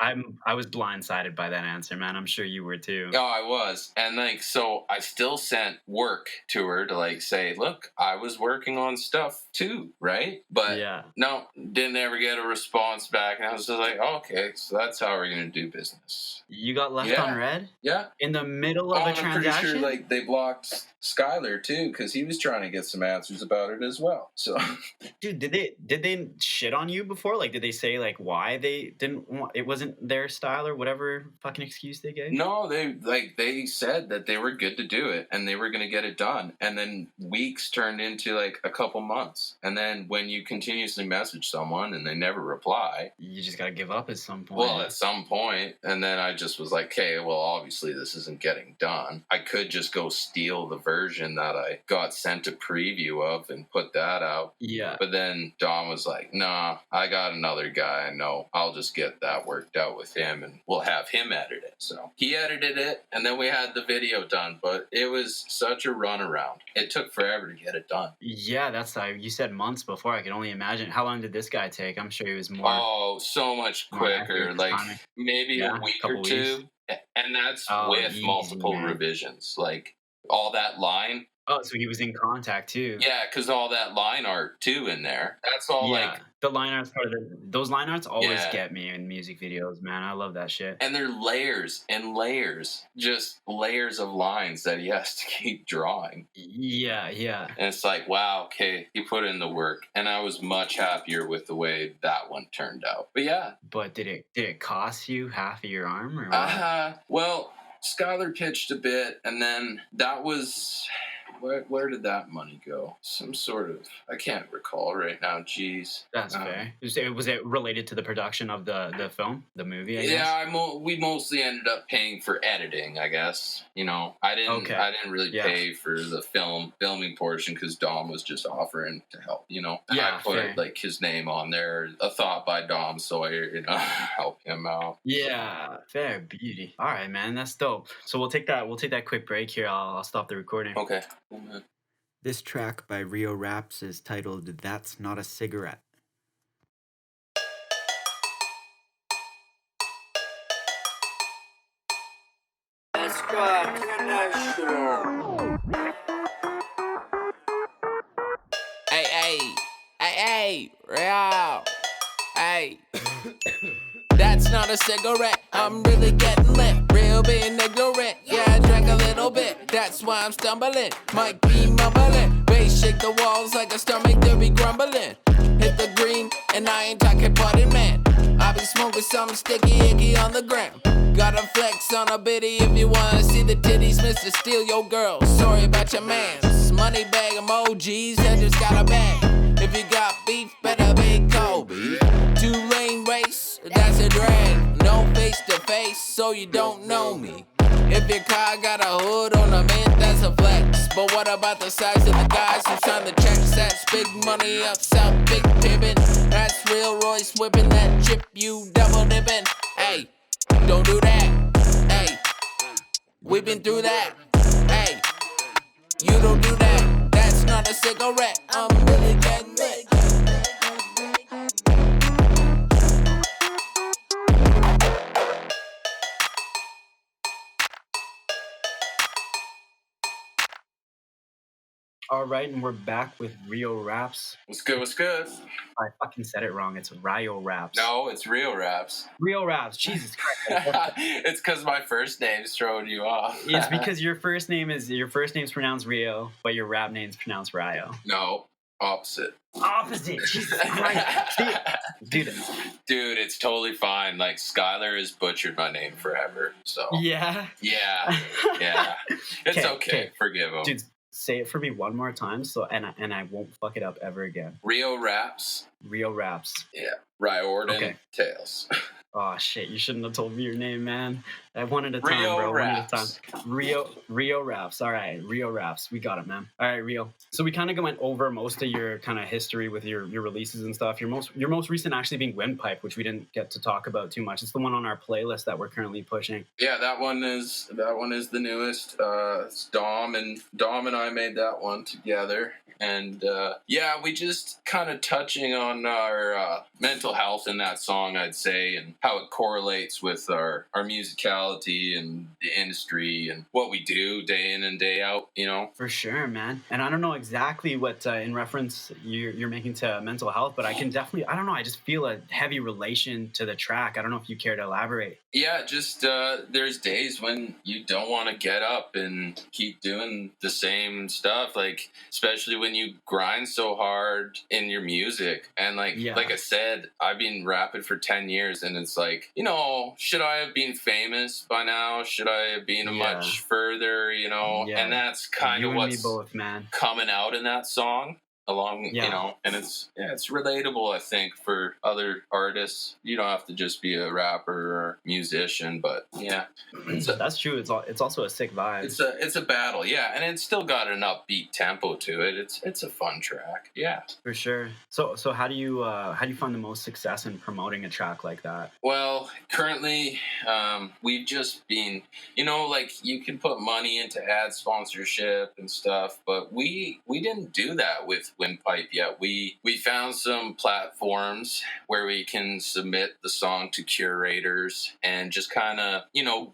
[SPEAKER 2] I was blindsided by that answer, man. I'm sure you were too.
[SPEAKER 3] Oh, I was. And so I still sent work to her to say, look, I was working on stuff too, right? But no, didn't ever get a response back. And I was just like, okay, so that's how we're going to do business.
[SPEAKER 2] You got left on red?
[SPEAKER 3] Yeah.
[SPEAKER 2] In the middle of a transaction?
[SPEAKER 3] I'm pretty sure they blocked Skylar too, because he was trying to get some answers about it as well. So,
[SPEAKER 2] dude, did they shit on you before? Did they say why they didn't want it? wasn't their style or whatever fucking excuse they gave?
[SPEAKER 3] No, they said that they were good to do it and they were going to get it done. And then weeks turned into like a couple months. And then when you continuously message someone and they never reply,
[SPEAKER 2] You just gotta give up at some point.
[SPEAKER 3] well, at some point, and then I just was like, okay, well, obviously this isn't getting done. I could just go steal the version that I got sent a preview of and put that out.
[SPEAKER 2] Yeah.
[SPEAKER 3] But then Dom was like, nah, I got another guy I know. I'll just get that worked out with him and we'll have him edit it. So he edited it and then we had the video done, but it was such a runaround. It took forever to get it done.
[SPEAKER 2] Yeah, that's you said months before. I could only imagine. How long did this guy take? I'm sure he was more.
[SPEAKER 3] Oh, so much quicker. Like maybe a week or two. Weeks. And that's with
[SPEAKER 2] easy,
[SPEAKER 3] multiple
[SPEAKER 2] man.
[SPEAKER 3] revisions. Like all that line.
[SPEAKER 2] Oh, so he was in contact too.
[SPEAKER 3] Yeah, because all that line art too in there. That's all like
[SPEAKER 2] the line art's part of those line arts always get me in music videos, man. I love that shit.
[SPEAKER 3] And they're layers and layers, just layers of lines that he has to keep drawing.
[SPEAKER 2] Yeah.
[SPEAKER 3] And it's like, wow, okay, he put in the work, and I was much happier with the way that one turned out. But yeah.
[SPEAKER 2] But did it cost you half of your arm or what?
[SPEAKER 3] Well, Skylar pitched a bit, and then that was. Where did that money go? Some sort of, I can't recall right now. Jeez.
[SPEAKER 2] That's fair. Was it related to the production of the film, the movie? I guess?
[SPEAKER 3] Yeah, we mostly ended up paying for editing. I guess I didn't really pay for the filming portion because Dom was just offering to help. I put like his name on there, a thought by Dom, so I help him out.
[SPEAKER 2] Yeah, fair beauty. All right, man, that's dope. So we'll take that quick break here. I'll stop the recording.
[SPEAKER 3] Okay.
[SPEAKER 1] This track by Rio Raps is titled That's Not a Cigarette.
[SPEAKER 4] Let's go international. Hey, Rio. Hey. That's not a cigarette, I'm really getting lit. Real being ignorant, yeah, I drank a little bit. That's why I'm stumbling, might be mumbling. Bass shake the walls like a stomach to be grumbling. Hit the green, and I ain't talking button, man. I be smoking something sticky, icky on the ground. Gotta flex on a biddy if you wanna see the titties, Mr. Steal Your Girl. Sorry about your mans, money bag emojis, I just got a bag. If you got beef, better be Kobe. 2-lane race, that's a drag. No face to face, so you don't know me. If your car got a hood on the mint, that's a flex. But what about the size of the guys who's trying to check sets? Big money up south, big pimpin'. That's real Royce whipping that chip, you double dipping. Hey, don't do that. Hey, we been through that. Hey, you don't do that. That's not a cigarette. I'm really getting lit.
[SPEAKER 2] All right, and we're back with Rio Raps.
[SPEAKER 3] What's good?
[SPEAKER 2] I fucking said it wrong. It's Rio Raps.
[SPEAKER 3] No, it's Rio Raps.
[SPEAKER 2] Rio Raps. Jesus Christ.
[SPEAKER 3] It's because my first name's throwing you off.
[SPEAKER 2] It's because your first name's pronounced Rio, but your rap name's pronounced Rio.
[SPEAKER 3] No, opposite.
[SPEAKER 2] Opposite. Jesus Christ. Dude,
[SPEAKER 3] it's totally fine. Like Skylar has butchered my name forever. So
[SPEAKER 2] yeah.
[SPEAKER 3] It's okay. Forgive him.
[SPEAKER 2] Dude, say it for me one more time, and I won't fuck it up ever again.
[SPEAKER 3] Rio Raps.
[SPEAKER 2] Rio Raps.
[SPEAKER 3] Yeah. Riordan Tales.
[SPEAKER 2] Oh shit! You shouldn't have told me your name, man. One at a time,
[SPEAKER 3] Rio
[SPEAKER 2] bro.
[SPEAKER 3] Raps.
[SPEAKER 2] One at a time. Rio Raps. All right, Rio Raps. We got it, man. All right, Rio. So we kind of went over most of your kind of history with your releases and stuff. Your most recent actually being Windpipe, which we didn't get to talk about too much. It's the one on our playlist that we're currently pushing.
[SPEAKER 3] Yeah, that one is the newest. It's Dom and I made that one together. And we just kind of touching on our mental health in that song, I'd say, and how it correlates with our musicality and the industry and what we do day in and day out,
[SPEAKER 2] For sure, man. And I don't know exactly what in reference you're making to mental health, but I can definitely, I don't know, I just feel a heavy relation to the track. I don't know if you care to elaborate.
[SPEAKER 3] Yeah, just there's days when you don't want to get up and keep doing the same stuff, like especially when when you grind so hard in your music, and like I said, I've been rapping for 10 years, and it's like, you know, should I have been famous by now? Should I have been much further, you know? And that's kind of what's
[SPEAKER 2] both, man.
[SPEAKER 3] coming out in that song. Along, you know, and it's relatable, I think, for other artists. You don't have to just be a rapper or musician, but
[SPEAKER 2] that's true. It's also a sick vibe.
[SPEAKER 3] It's a battle, and it's still got an upbeat tempo to it. It's a fun track,
[SPEAKER 2] for sure. So how do you find the most success in promoting a track like that?
[SPEAKER 3] Well, currently, we've just been, you know, like you can put money into ad sponsorship and stuff, but we didn't do that with Windpipe yet. We found some platforms where we can submit the song to curators and just kind of, you know,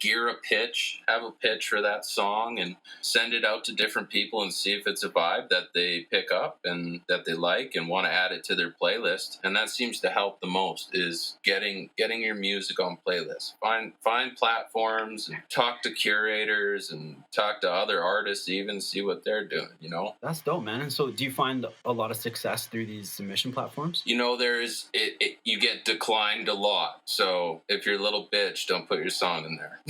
[SPEAKER 3] have a pitch for that song and send it out to different people and see if it's a vibe that they pick up and that they like and want to add it to their playlist. And that seems to help the most, is getting your music on playlists. Find platforms and talk to curators and talk to other artists, even see what they're doing, you know?
[SPEAKER 2] That's dope, man. And so do you find a lot of success through these submission platforms?
[SPEAKER 3] You know, you get declined a lot. So if you're a little bitch, don't put your song in there.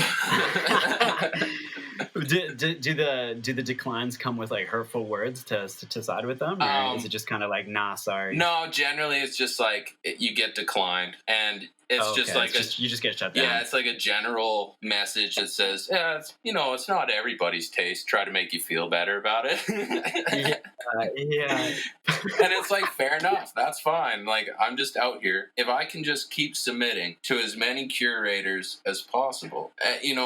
[SPEAKER 2] do the declines come with like hurtful words to side with them, or is it just kind of like, nah, sorry?
[SPEAKER 3] No, generally it's just like you get declined, and it's just like
[SPEAKER 2] you just get shut down.
[SPEAKER 3] Yeah, it's like a general message that says, it's not everybody's taste. Try to make you feel better about it. And it's like, fair enough. That's fine. Like, I'm just out here. If I can just keep submitting to as many curators as possible,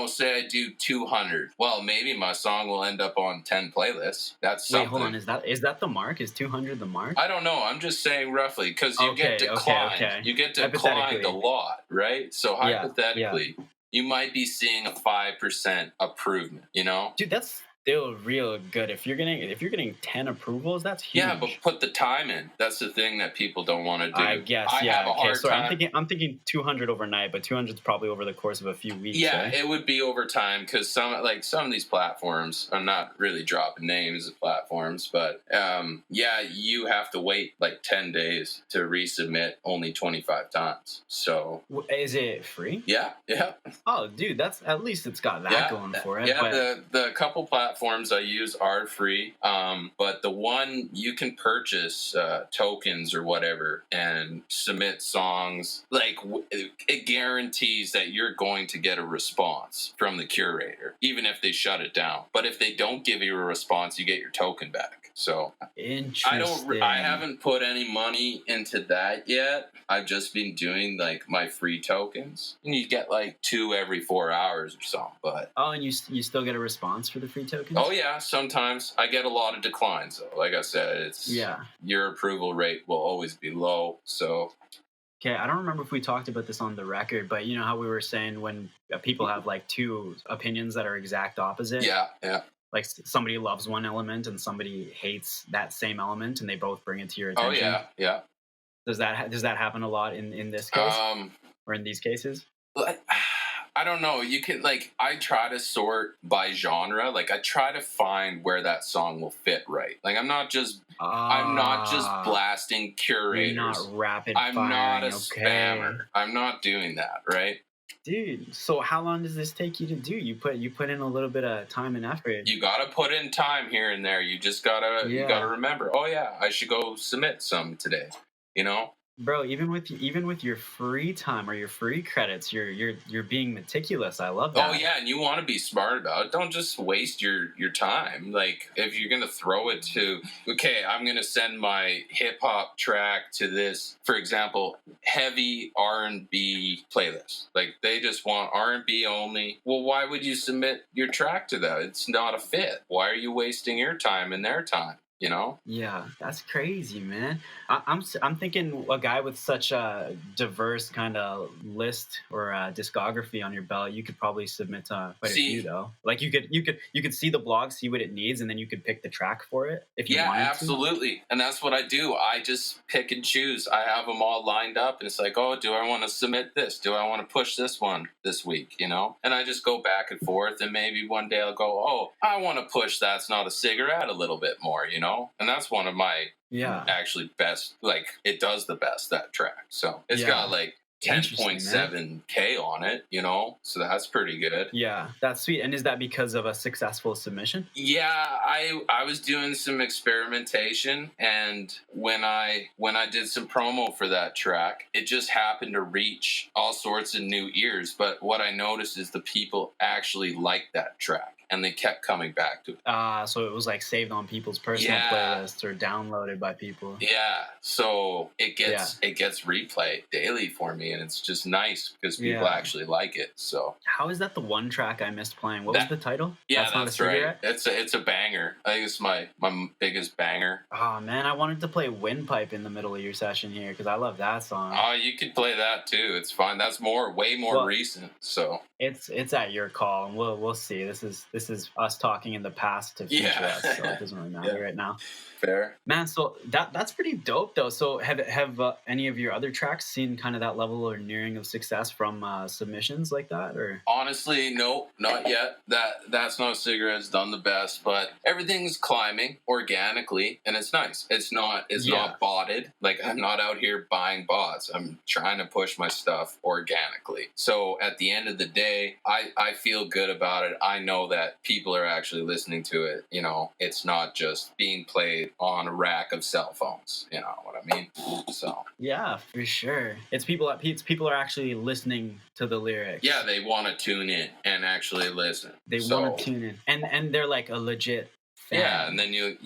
[SPEAKER 3] say I do 200. Well, maybe my song will end up on 10 playlists. That's something.
[SPEAKER 2] Wait, hold on. Is that the mark? Is 200 the mark?
[SPEAKER 3] I don't know. I'm just saying roughly, because you get declined.
[SPEAKER 2] Okay.
[SPEAKER 3] You get declined a lot, right? So hypothetically, you might be seeing a 5% improvement, you know?
[SPEAKER 2] Dude, that's still real good. If you're getting 10 approvals, that's huge.
[SPEAKER 3] Yeah, but put the time in. That's the thing that people don't want to do.
[SPEAKER 2] I guess. Have a hard time. I'm thinking 200 overnight, but 200 is probably over the course of a few weeks.
[SPEAKER 3] Yeah, it would be over time, because some of these platforms, I'm not really dropping names of platforms, but you have to wait like 10 days to resubmit only 25 times. So
[SPEAKER 2] is it free?
[SPEAKER 3] Yeah.
[SPEAKER 2] Oh, dude, that's, at least it's got that going for it.
[SPEAKER 3] Yeah, the couple platforms I use are free, but the one you can purchase tokens or whatever and submit songs. Like, it guarantees that you're going to get a response from the curator, even if they shut it down. But if they don't give you a response, you get your token back. So
[SPEAKER 2] interesting.
[SPEAKER 3] I haven't put any money into that yet. I've just been doing like my free tokens, and you get like 2 every 4 hours or something. But
[SPEAKER 2] and you still get a response for the free tokens?
[SPEAKER 3] Oh yeah, sometimes I get a lot of declines though. Like I said, your approval rate will always be low. So
[SPEAKER 2] okay, I don't remember if we talked about this on the record, but you know how we were saying when people have like 2 opinions that are exact opposite?
[SPEAKER 3] Yeah.
[SPEAKER 2] Like somebody loves one element and somebody hates that same element, and they both bring it to your attention.
[SPEAKER 3] Oh yeah.
[SPEAKER 2] Does that happen a lot in this case, or in these cases?
[SPEAKER 3] I don't know. You can, like, I try to sort by genre. Like, I try to find where that song will fit right. Like, I'm not just blasting curators.
[SPEAKER 2] You're not rapid
[SPEAKER 3] I'm
[SPEAKER 2] firing,
[SPEAKER 3] not a spammer. I'm not doing that, right?
[SPEAKER 2] Dude, so how long does this take you to do? You put in a little bit of time and effort.
[SPEAKER 3] You gotta put in time here and there. You just gotta remember. Oh yeah, I should go submit some today. You know,
[SPEAKER 2] bro. Even with your free time or your free credits, you're being meticulous. I love that.
[SPEAKER 3] Oh yeah, and you want to be smart about it. Don't just waste your time. Like, if you're gonna throw it to, okay, I'm gonna send my hip hop track to this, for example, heavy R&B playlist. Like, they just want R&B only. Well, why would you submit your track to that? It's not a fit. Why are you wasting your time and their time? You know?
[SPEAKER 2] Yeah, that's crazy, man. I'm thinking a guy with such a diverse kind of list or discography on your belt, you could probably submit to quite a few though. Like, you could see the blog, see what it needs, and then you could pick the track for it if you wanted to.
[SPEAKER 3] Yeah, absolutely. And that's what I do. I just pick and choose. I have them all lined up, and it's like, oh, do I want to submit this? Do I want to push this one this week? You know? And I just go back and forth, and maybe one day I'll go, oh, I want to push That's Not a Cigarette a little bit more, you know? know? And that's one of my
[SPEAKER 2] Yeah.
[SPEAKER 3] actually best, like, it does the best, that track. So it's got like 10.7K on it, you know? So that's pretty good.
[SPEAKER 2] Yeah, that's sweet. And is that because of a successful submission?
[SPEAKER 3] Yeah, I was doing some experimentation, and when I did some promo for that track, it just happened to reach all sorts of new ears. But what I noticed is the people actually liked that track, and they kept coming back to it.
[SPEAKER 2] So it was like saved on people's personal playlists or downloaded by people.
[SPEAKER 3] Yeah, so it gets replayed daily for me, and it's just nice because people actually like it. So
[SPEAKER 2] how is that the one track I missed playing? What was the title?
[SPEAKER 3] Yeah, that's right. It's a banger. I think it's my biggest banger.
[SPEAKER 2] Oh man, I wanted to play Windpipe in the middle of your session here because I love that song.
[SPEAKER 3] Oh, you could play that too. It's fine. That's way more recent. So
[SPEAKER 2] it's at your call, and we'll see. This is us talking in the past to future us, so it doesn't really matter right now.
[SPEAKER 3] Fair,
[SPEAKER 2] man. So that's pretty dope though. So have any of your other tracks seen kind of that level or nearing of success from submissions like that? Or
[SPEAKER 3] honestly, no, not yet. That's Not a Cigarette has done the best, but everything's climbing organically, and it's nice. It's not botted. Like, I'm not out here buying bots. I'm trying to push my stuff organically. So at the end of the day, I feel good about it. I know that people are actually listening to it. You know, it's not just being played on a rack of cell phones. You know what I mean? So
[SPEAKER 2] yeah, for sure. It's people are actually listening to the lyrics.
[SPEAKER 3] Yeah, they want to tune in and actually listen.
[SPEAKER 2] They want to tune in, and they're like a legit fan.
[SPEAKER 3] Yeah, and then you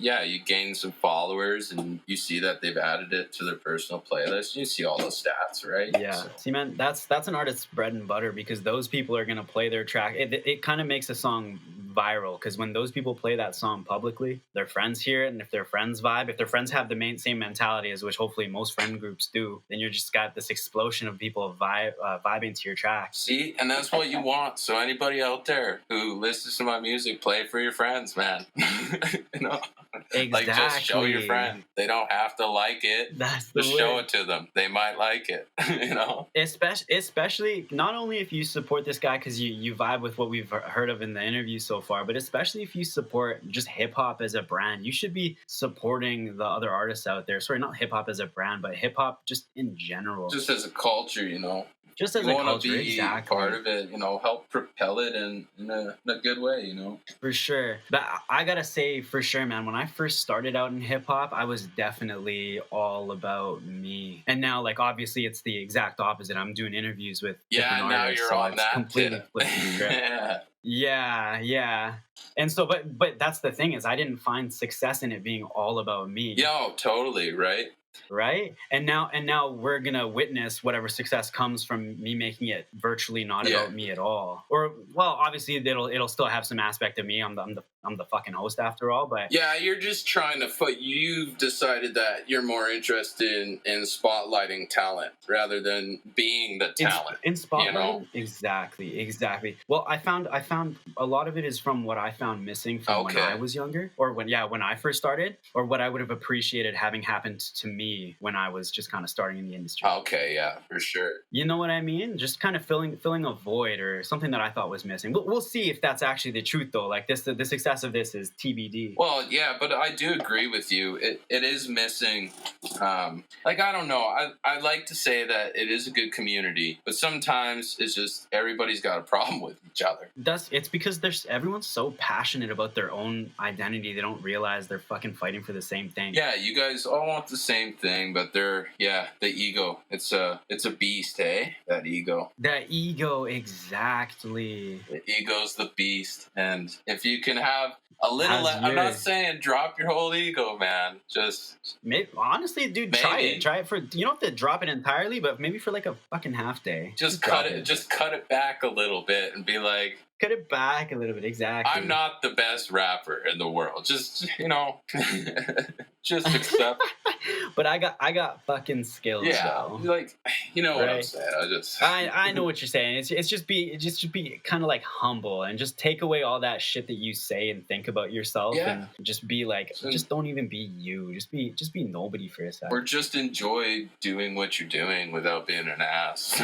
[SPEAKER 3] gain some followers, and you see that they've added it to their personal playlist. You see all the stats, right?
[SPEAKER 2] Yeah. So. See, man, that's an artist's bread and butter, because those people are gonna play their track. It kind of makes a song viral, because when those people play that song publicly, their friends hear it, and if their friends vibe, if their friends have the same mentality as which hopefully most friend groups do, then you're just got this explosion of people vibing to your track.
[SPEAKER 3] See, and that's what you want. So anybody out there who listens to my music, play it for your friends, man. You know,
[SPEAKER 2] exactly.
[SPEAKER 3] Like, just show your friend. They don't have to like it.
[SPEAKER 2] That's the
[SPEAKER 3] just show it to them. They might like it. You know,
[SPEAKER 2] especially not only if you support this guy because you vibe with what we've heard of in the interview so far, but especially if you support just hip hop as a brand. You should be supporting the other artists out there. Sorry, not hip hop as a brand, but hip hop just in general.
[SPEAKER 3] Just as a culture, you know.
[SPEAKER 2] Just as a culture,
[SPEAKER 3] be
[SPEAKER 2] exactly.
[SPEAKER 3] Part of it, you know, help propel it in a good way, you know.
[SPEAKER 2] For sure. But I gotta say, for sure, man, when I first started out in hip hop, I was definitely all about me. And now, like, obviously, it's the exact opposite. I'm doing interviews with different
[SPEAKER 3] now
[SPEAKER 2] artists,
[SPEAKER 3] you're
[SPEAKER 2] so
[SPEAKER 3] on that.
[SPEAKER 2] completely flipped the script. Yeah. And so, but that's the thing, is I didn't find success in it being all about me.
[SPEAKER 3] Yo, totally, right?
[SPEAKER 2] Right? And now we're gonna witness whatever success comes from me making it virtually not about me at all. Or, well, obviously it'll still have some aspect of me. I'm the fucking host after all, but
[SPEAKER 3] yeah, you're just trying to you've decided that you're more interested in spotlighting talent rather than being the talent.
[SPEAKER 2] In spotlighting,
[SPEAKER 3] you know?
[SPEAKER 2] Exactly. Well, I found a lot of it is from what I found missing from when I was younger, or when I first started, or what I would have appreciated having happened to me when I was just kind of starting in the industry.
[SPEAKER 3] Okay, yeah, for sure.
[SPEAKER 2] You know what I mean? Just kind of filling a void or something that I thought was missing. We'll see if that's actually the truth, though. Like, the success of this is TBD.
[SPEAKER 3] Well, yeah, but I do agree with you. It is missing. Like, I don't know. I like to say that it is a good community, but sometimes it's just everybody's got a problem with each other.
[SPEAKER 2] It's because everyone's so passionate about their own identity, they don't realize they're fucking fighting for the same thing.
[SPEAKER 3] Yeah, you guys all want the same thing, but the ego. It's a beast, eh? That ego.
[SPEAKER 2] That ego, exactly.
[SPEAKER 3] The ego's the beast, and if you can have a little, I'm not saying drop your whole ego, man. Just
[SPEAKER 2] honestly, dude, try it for. You don't have to drop it entirely, but maybe for like a fucking half day.
[SPEAKER 3] Just cut it back a little bit and be like,
[SPEAKER 2] cut it back a little bit. Exactly.
[SPEAKER 3] I'm not the best rapper in the world. Just, you know, just accept.
[SPEAKER 2] But I got fucking skills.
[SPEAKER 3] Yeah,
[SPEAKER 2] though.
[SPEAKER 3] like what I'm
[SPEAKER 2] Right.
[SPEAKER 3] saying.
[SPEAKER 2] I know what you're saying. It's just be kind of like humble and just take away all that shit that you say and think about yourself and just be like, just don't even be you. Just be nobody for a second.
[SPEAKER 3] Or just enjoy doing what you're doing without being an ass.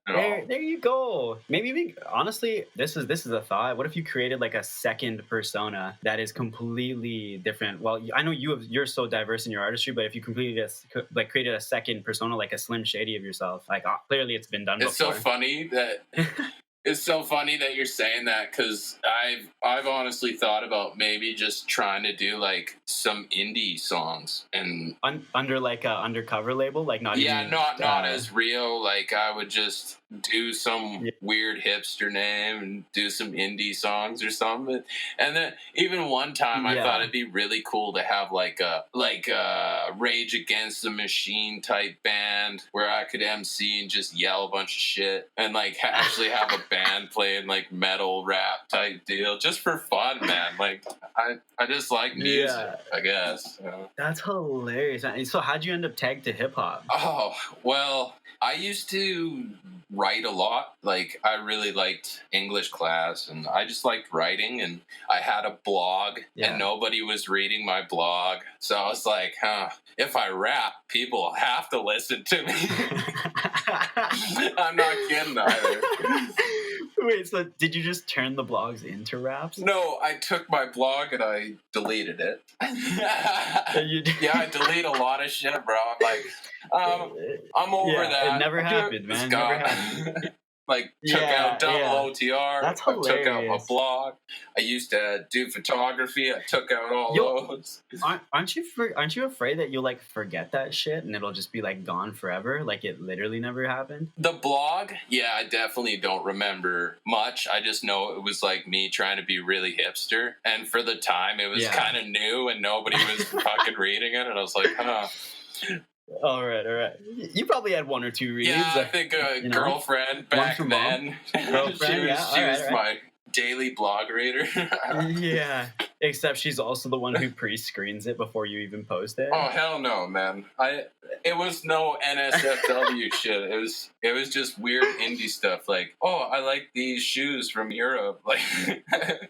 [SPEAKER 2] There you go. Maybe honestly, this is a thought. What if you created like a second persona that is completely different? Well, I know you're so diverse in your artistry, but if you completely created a second persona, like a Slim Shady of yourself, like clearly it's been done before.
[SPEAKER 3] It's so funny that it's so funny that you're saying that, because I've honestly thought about maybe just trying to do like some indie songs and
[SPEAKER 2] under like a undercover label, like not
[SPEAKER 3] as Rio. Like I would just do some weird hipster name and do some indie songs or something. And then even one time I thought it'd be really cool to have like a Rage Against the Machine type band where I could MC and just yell a bunch of shit and like actually have a band playing like metal rap type deal just for fun, man. Like I just like music, I guess.
[SPEAKER 2] That's hilarious. So how'd you end up tagged to hip hop?
[SPEAKER 3] Oh, well, I used to write a lot. Like I really liked English class and I just liked writing, and I had a blog and nobody was reading my blog. So I was like, if I rap, people have to listen to me. I'm not kidding either.
[SPEAKER 2] Wait, so did you just turn the blogs into raps?
[SPEAKER 3] No, I took my blog and I deleted it. I delete a lot of shit, bro. I'm like, I'm over that.
[SPEAKER 2] It never happened, man. Never happened.
[SPEAKER 3] Like, took out double OTR.
[SPEAKER 2] That's
[SPEAKER 3] hilarious. I took out my blog. I used to do photography. I took out all those.
[SPEAKER 2] Aren't you afraid that you'll like forget that shit and it'll just be like gone forever? Like it literally never happened?
[SPEAKER 3] The blog? Yeah, I definitely don't remember much. I just know it was like me trying to be really hipster. And for the time, it was kind of new and nobody was fucking reading it. And I was like,
[SPEAKER 2] All right. You probably had one or two reads.
[SPEAKER 3] Yeah, I think a girlfriend back then.
[SPEAKER 2] Girlfriend,
[SPEAKER 3] she was my daily blog reader.
[SPEAKER 2] Yeah, except she's also the one who pre-screens it before you even post it.
[SPEAKER 3] Oh hell no, man! It was no NSFW shit. It was just weird indie stuff. Like, oh, I like these shoes from Europe. Like,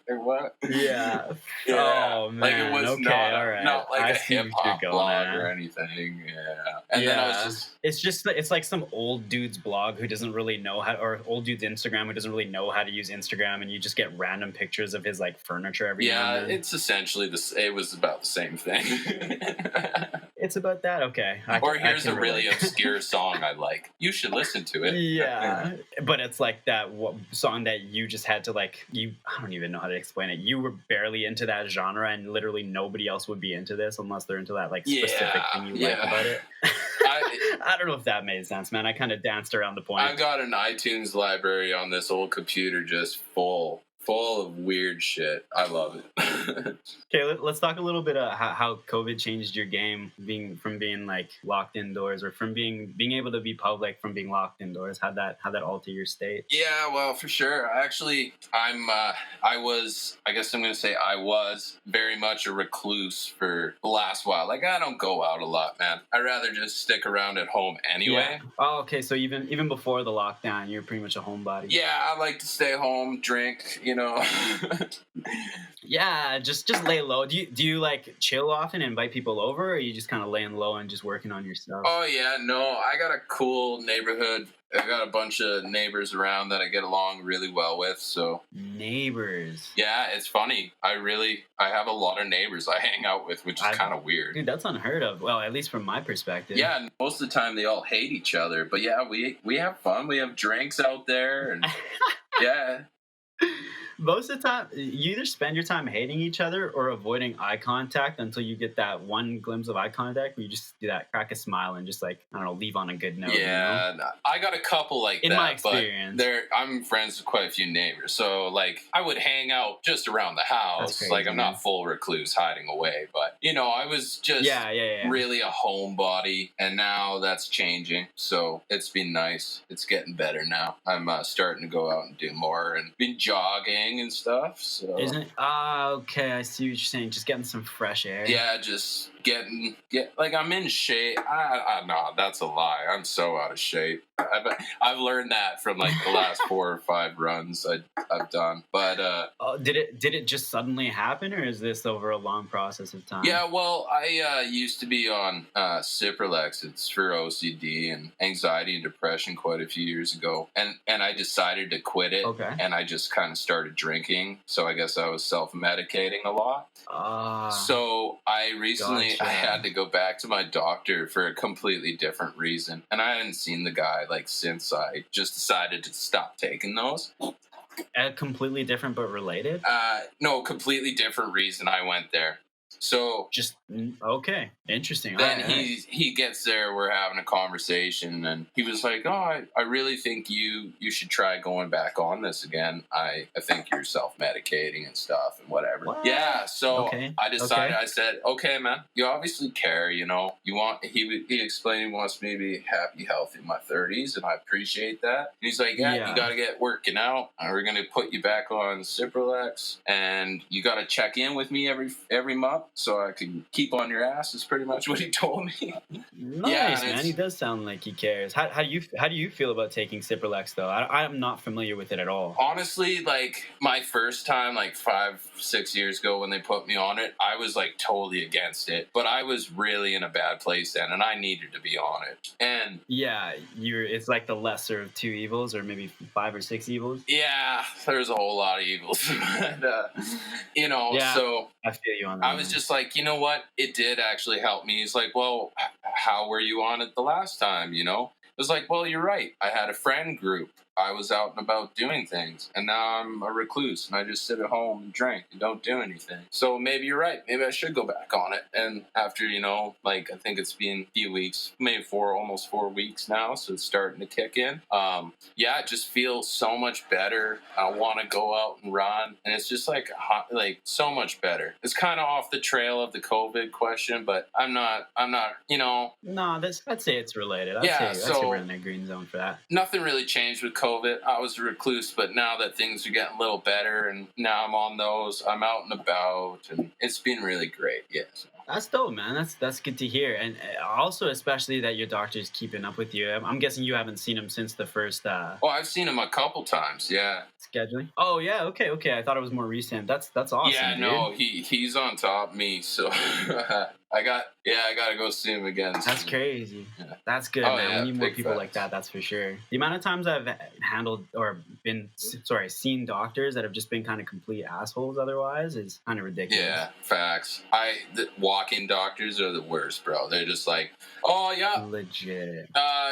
[SPEAKER 3] what?
[SPEAKER 2] Yeah. Oh man.
[SPEAKER 3] Like it was not like a hip hop blog or anything. Yeah. And then I was just.
[SPEAKER 2] It's like some old dude's blog who doesn't really know how, or old dude's Instagram who doesn't really know how to use Instagram, and you just get random pictures of his like furniture every now and then.
[SPEAKER 3] It's essentially it was about the same thing.
[SPEAKER 2] It's about that, okay.
[SPEAKER 3] Here's a really obscure song I like. You should listen to it.
[SPEAKER 2] Yeah, but it's like that song that you just had to like. I don't even know how to explain it. You were barely into that genre, and literally nobody else would be into this unless they're into that like specific thing you like about it. I don't know if that made sense, man. I kind of danced around the point.
[SPEAKER 3] I've got an iTunes library on this old computer just full of weird shit. I love it.
[SPEAKER 2] Okay, let's talk a little bit about how COVID changed your game, from being like locked indoors, or from being able to be public from being locked indoors. How'd that alter your state?
[SPEAKER 3] Yeah, well, for sure. Actually, I was very much a recluse for the last while. Like, I don't go out a lot, man. I'd rather just stick around at home anyway.
[SPEAKER 2] Yeah. Oh, okay. So even before the lockdown, you're pretty much a homebody.
[SPEAKER 3] Yeah, I like to stay home, drink,
[SPEAKER 2] Yeah, just lay low. Do you like chill often and invite people over, or are you just kind of laying low and just working on your stuff?
[SPEAKER 3] Oh yeah, no, I got a cool neighborhood. I got a bunch of neighbors around that I get along really well with. So
[SPEAKER 2] neighbors.
[SPEAKER 3] Yeah, it's funny. I have a lot of neighbors I hang out with, which is kind of weird.
[SPEAKER 2] Dude, that's unheard of. Well, at least from my perspective.
[SPEAKER 3] Yeah, most of the time they all hate each other, but yeah, we have fun. We have drinks out there, and yeah.
[SPEAKER 2] Most of the time, you either spend your time hating each other or avoiding eye contact until you get that one glimpse of eye contact where you just do that, crack a smile, and just like, I don't know, leave on a good note.
[SPEAKER 3] Yeah,
[SPEAKER 2] you know?
[SPEAKER 3] I got a couple like that.
[SPEAKER 2] In my experience.
[SPEAKER 3] But I'm friends with quite a few neighbors. So, like, I would hang out just around the house.
[SPEAKER 2] Crazy,
[SPEAKER 3] like, I'm not full recluse hiding away. But, I was just really a homebody. And now that's changing. So, it's been nice. It's getting better now. I'm starting to go out and do more and been jogging and stuff. So
[SPEAKER 2] isn't it? Okay, I see what you're saying. Just getting some fresh air.
[SPEAKER 3] Yeah, just I'm in shape. I no, that's a lie. I'm so out of shape. I've learned that from like the last 4 or 5 runs I've done. But
[SPEAKER 2] did it just suddenly happen, or is this over a long process of time?
[SPEAKER 3] yeah, well, I used to be on Cipralex. It's for OCD and anxiety and depression quite a few years ago, and I decided to quit it.
[SPEAKER 2] Okay.
[SPEAKER 3] And I just kind of started drinking. So I guess I was self-medicating a lot. So I recently
[SPEAKER 2] Gotcha.
[SPEAKER 3] I had to go back to my doctor for a completely different reason, and I hadn't seen the guy like since I just decided to stop taking those.
[SPEAKER 2] A completely different but related?
[SPEAKER 3] No, completely different reason I went there. So
[SPEAKER 2] just okay, interesting.
[SPEAKER 3] Then he gets there, we're having a conversation, and he was like, "Oh, I really think you should try going back on this again. I think you're self-medicating and stuff and whatever."
[SPEAKER 2] What?
[SPEAKER 3] Yeah, so
[SPEAKER 2] Okay.
[SPEAKER 3] I decided. I said, "Okay, man, you obviously care. You know, you want." He explained he wants me to be happy, healthy in my 30s, and I appreciate that. And he's like, "Yeah, you got to get working out. And we're gonna put you back on Cipralex, and you got to check in with me every month." So I can keep on your ass is pretty much what he told me.
[SPEAKER 2] Nice, man. He does sound like he cares. How do you feel about taking Cipralex though? I'm not familiar with it at all.
[SPEAKER 3] Honestly, like my first time, like 5-6 years ago when they put me on it, I was like totally against it. But I was really in a bad place then, and I needed to be on it. And
[SPEAKER 2] yeah, it's like the lesser of 2 evils, or maybe 5 or 6 evils.
[SPEAKER 3] Yeah, there's a whole lot of evils. But, you know,
[SPEAKER 2] yeah,
[SPEAKER 3] so
[SPEAKER 2] I feel you on that.
[SPEAKER 3] I was just like, you know what? It did actually help me. He's like, well, how were you on it the last time, you know? I was like, well, you're right. I had a friend group. I was out and about doing things, and now I'm a recluse, and I just sit at home and drink and don't do anything. So maybe you're right. Maybe I should go back on it. And after, you know, like I think it's been a few weeks, maybe almost 4 weeks now, so it's starting to kick in. Yeah, it just feels so much better. I want to go out and run, and it's just like so much better. It's kind of off the trail of the COVID question, but I'm not, you know.
[SPEAKER 2] No, I'd say it's related. I'd say we're in the green zone for that.
[SPEAKER 3] Nothing really changed with COVID. I was a recluse, but now that things are getting a little better, and now I'm on those, I'm out and about, and it's been really great. Yeah. So.
[SPEAKER 2] That's dope, man. That's good to hear, and also especially that your doctor's keeping up with you. I'm guessing you haven't seen him since the first.
[SPEAKER 3] Oh, I've seen him a couple times. Yeah.
[SPEAKER 2] Scheduling. Oh yeah. Okay. I thought it was more recent. That's awesome.
[SPEAKER 3] Yeah.
[SPEAKER 2] Dude.
[SPEAKER 3] No, he's on top of me. So I gotta go see him again.
[SPEAKER 2] That's crazy. Yeah. That's good, man.
[SPEAKER 3] Yeah,
[SPEAKER 2] we need more people like that. That's for sure. The amount of times I've seen doctors that have just been kind of complete assholes otherwise is kind of ridiculous.
[SPEAKER 3] Yeah, facts. The walk-in doctors are the worst, bro. They're just like, oh yeah,
[SPEAKER 2] legit.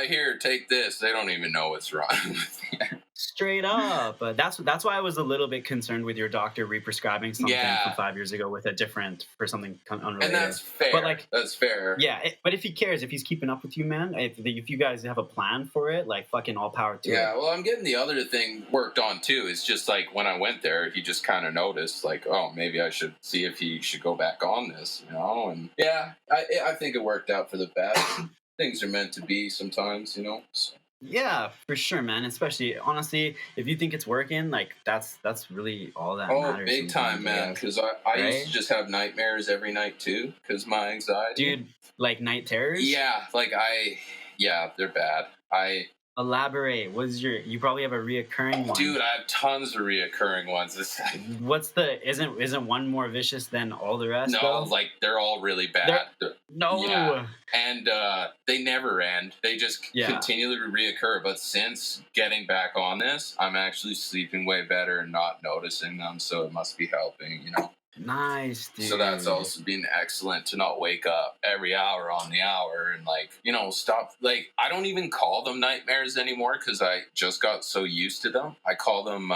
[SPEAKER 3] Here, take this. They don't even know what's wrong with you.
[SPEAKER 2] Straight up. That's why I was a little bit concerned with your doctor represcribing something from 5 years ago for something unrelated.
[SPEAKER 3] And that's fair. But that's fair.
[SPEAKER 2] Yeah, but if he cares, if he's keeping up with you, man, if you guys have a plan for it, like fucking all power to it.
[SPEAKER 3] Yeah, well, I'm getting the other thing worked on too. It's just like when I went there, he just kind of noticed, like, oh, maybe I should see if he should go back on this, you know? And yeah, I think it worked out for the best. Things are meant to be sometimes, you know? So.
[SPEAKER 2] Yeah, for sure, man. Especially, honestly, if you think it's working, like that's really all that matters.
[SPEAKER 3] Oh, big time, man. Because I used to just have nightmares every night too, because my anxiety.
[SPEAKER 2] Dude, like night terrors?
[SPEAKER 3] Yeah, they're bad.
[SPEAKER 2] Elaborate. You probably have a reoccurring one.
[SPEAKER 3] Dude, I have tons of reoccurring ones.
[SPEAKER 2] Isn't one more vicious than all the rest?
[SPEAKER 3] No,
[SPEAKER 2] though?
[SPEAKER 3] like they're all really bad.
[SPEAKER 2] No.
[SPEAKER 3] Yeah. And they never end. They just continually reoccur. But since getting back on this, I'm actually sleeping way better and not noticing them. So it must be helping, you know.
[SPEAKER 2] Nice, dude.
[SPEAKER 3] So that's also been excellent to not wake up every hour on the hour and stop. Like, I don't even call them nightmares anymore because I just got so used to them. I call them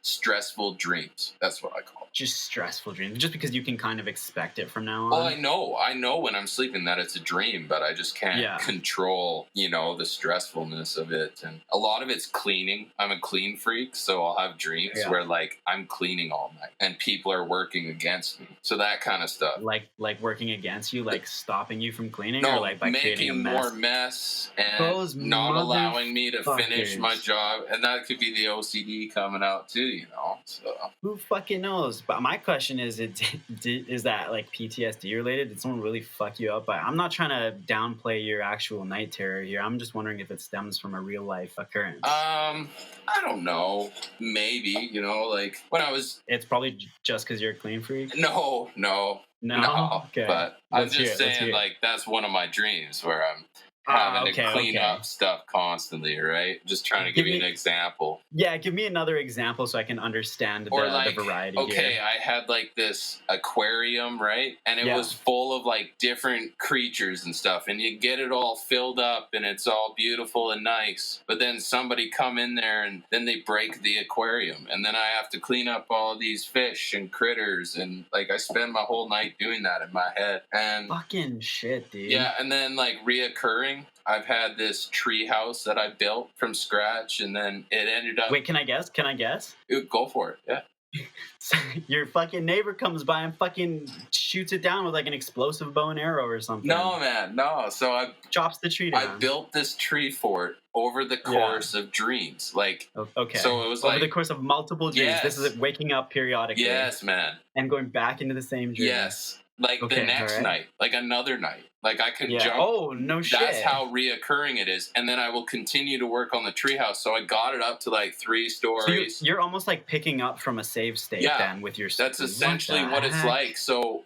[SPEAKER 3] stressful dreams. That's what I call them.
[SPEAKER 2] Just stressful dreams. Just because you can kind of expect it from now on.
[SPEAKER 3] Well, I know when I'm sleeping that it's a dream, but I just can't control, the stressfulness of it. And a lot of it's cleaning. I'm a clean freak, so I'll have dreams where like I'm cleaning all night and people are working against me. So that kind of stuff.
[SPEAKER 2] Like working against you, like stopping you from cleaning,
[SPEAKER 3] No,
[SPEAKER 2] or like by creating a
[SPEAKER 3] making
[SPEAKER 2] mess?
[SPEAKER 3] more mess and
[SPEAKER 2] Those
[SPEAKER 3] not allowing me to finish my
[SPEAKER 2] motherfuckers.
[SPEAKER 3] job. And that could be the OCD coming out too, you know. So
[SPEAKER 2] Who fucking knows? But my question is, is that like PTSD related? Did someone really fuck you up? I'm not trying to downplay your actual night terror here. I'm just wondering if it stems from a real life occurrence.
[SPEAKER 3] I don't know. Maybe, you know, like when I was.
[SPEAKER 2] It's probably just because you're a clean freak.
[SPEAKER 3] No.
[SPEAKER 2] Okay.
[SPEAKER 3] But I'm just saying, like, that's one of my dreams where I'm having to clean up stuff constantly, right? Just trying to give you an example.
[SPEAKER 2] Yeah, give me another example so I can understand the variety.
[SPEAKER 3] Okay, here. I had like this aquarium, right? And it was full of like different creatures and stuff. And you get it all filled up and it's all beautiful and nice. But then somebody come in there and then they break the aquarium. And then I have to clean up all these fish and critters. And like I spend my whole night doing that in my head. And
[SPEAKER 2] fucking shit, dude.
[SPEAKER 3] Yeah, and then like reoccurring. I've had this tree house that I built from scratch, and then it ended up.
[SPEAKER 2] Wait, can I guess?
[SPEAKER 3] Go for it. Yeah.
[SPEAKER 2] So your fucking neighbor comes by and fucking shoots it down with like an explosive bow and arrow or something.
[SPEAKER 3] No, man, no. So I
[SPEAKER 2] chops the tree down.
[SPEAKER 3] I built this tree fort over the course of dreams. Like,
[SPEAKER 2] okay.
[SPEAKER 3] So it was
[SPEAKER 2] over the course of multiple dreams.
[SPEAKER 3] Yes.
[SPEAKER 2] This is it waking up periodically.
[SPEAKER 3] Yes, man.
[SPEAKER 2] And going back into the same dream.
[SPEAKER 3] Yes. Like the next night, like another night. Like I could jump.
[SPEAKER 2] Oh, no shit.
[SPEAKER 3] That's how reoccurring it is. And then I will continue to work on the treehouse. So I got it up to like 3 stories.
[SPEAKER 2] So you're almost like picking up from a save state then with your.
[SPEAKER 3] That's essentially what it's like. So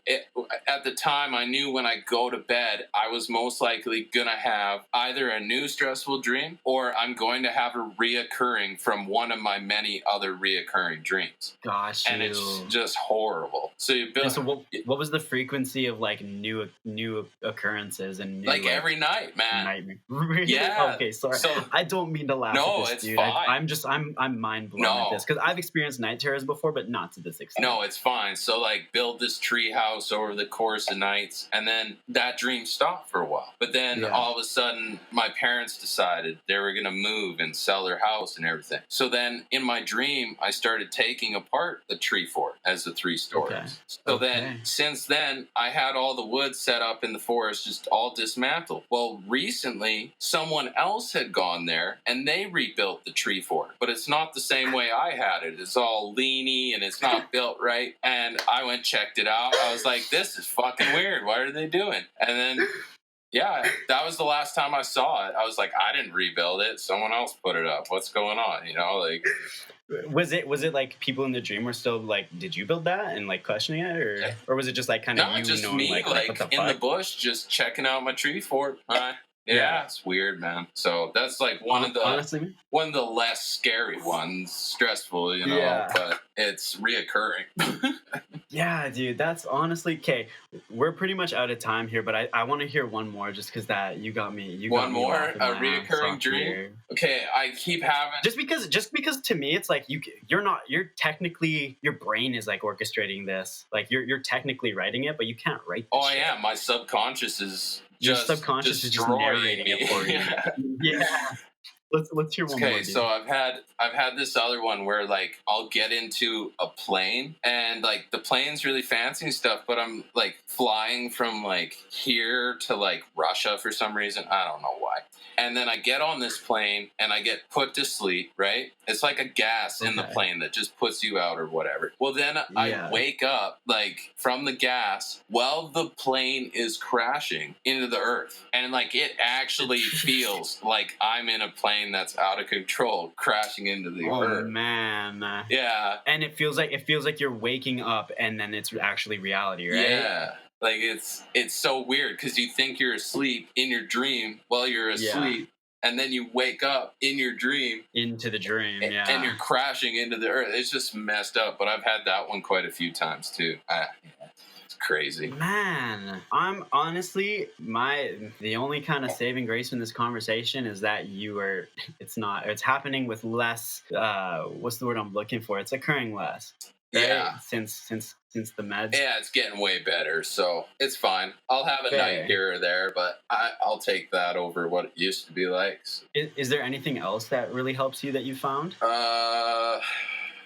[SPEAKER 3] at the time, I knew when I go to bed, I was most likely going to have either a new stressful dream or I'm going to have a reoccurring from one of my many other reoccurring dreams.
[SPEAKER 2] Gosh.
[SPEAKER 3] And it's just horrible. So you build.
[SPEAKER 2] So what was the frequency of like new occurrences and new,
[SPEAKER 3] like every night, man.
[SPEAKER 2] Nightmare. Really?
[SPEAKER 3] Yeah.
[SPEAKER 2] Okay, sorry. So, I don't mean to laugh at this,
[SPEAKER 3] it's
[SPEAKER 2] dude.
[SPEAKER 3] fine.
[SPEAKER 2] I'm mind blown at this because I've experienced night terrors before, but not to this extent.
[SPEAKER 3] No, it's fine. So like build this tree house over the course of nights, and then that dream stopped for a while. But then all of a sudden, my parents decided they were gonna move and sell their house and everything. So then in my dream, I started taking apart the tree fort as the 3 stories.
[SPEAKER 2] Okay.
[SPEAKER 3] So then, since then, I had all the wood set up in the forest, just all dismantled. Well, recently, someone else had gone there and they rebuilt the tree fort, but it's not the same way I had it. It's all leany and it's not built right. And I went checked it out. I was like, this is fucking weird. What are they doing? And then, that was the last time I saw it. I was like, I didn't rebuild it. Someone else put it up. What's going on? You know, like.
[SPEAKER 2] Was it like people in the dream were still like, did you build that and like questioning it, or was it just like kind of
[SPEAKER 3] just
[SPEAKER 2] knowing,
[SPEAKER 3] me
[SPEAKER 2] like
[SPEAKER 3] what
[SPEAKER 2] the
[SPEAKER 3] in the bush just checking out my tree fort? It's weird, man. So that's like one of the less scary ones, stressful, you know, but it's reoccurring.
[SPEAKER 2] Yeah, dude, that's honestly okay. We're pretty much out of time here, but I want to hear one more just because that you got me.
[SPEAKER 3] One more, a reoccurring dream.
[SPEAKER 2] Here.
[SPEAKER 3] Okay, I keep having
[SPEAKER 2] just because to me it's like you're technically your brain is like orchestrating this, like you're technically writing it, but you can't write.
[SPEAKER 3] I am. My subconscious is.
[SPEAKER 2] Your subconscious is just narrating it for you. Yeah. Let's hear one more.
[SPEAKER 3] Okay, so I've had this other one where like I'll get into a plane and like the plane's really fancy and stuff, but I'm like flying from like here to like Russia for some reason. I don't know why. And then I get on this plane and I get put to sleep, right? It's like a gas in the plane that just puts you out or whatever. Well, then I wake up like from the gas while the plane is crashing into the earth. And like it actually feels like I'm in a plane that's out of control crashing into the earth.
[SPEAKER 2] Oh man.
[SPEAKER 3] Yeah.
[SPEAKER 2] And it feels like you're waking up and then it's actually reality, right?
[SPEAKER 3] Yeah. Like it's so weird because you think you're asleep in your dream while you're asleep, and then you wake up in your dream
[SPEAKER 2] into the dream,
[SPEAKER 3] and you're crashing into the earth. It's just messed up. But I've had that one quite a few times too. It's crazy,
[SPEAKER 2] man. I'm honestly the only kind of saving grace in this conversation is that it's happening with less. What's the word I'm looking for? It's occurring less. Right?
[SPEAKER 3] Yeah,
[SPEAKER 2] since the meds.
[SPEAKER 3] Yeah, it's getting way better, so it's fine. I'll have a night here or there, but I'll take that over what it used to be like. So.
[SPEAKER 2] Is there anything else that really helps you that you found?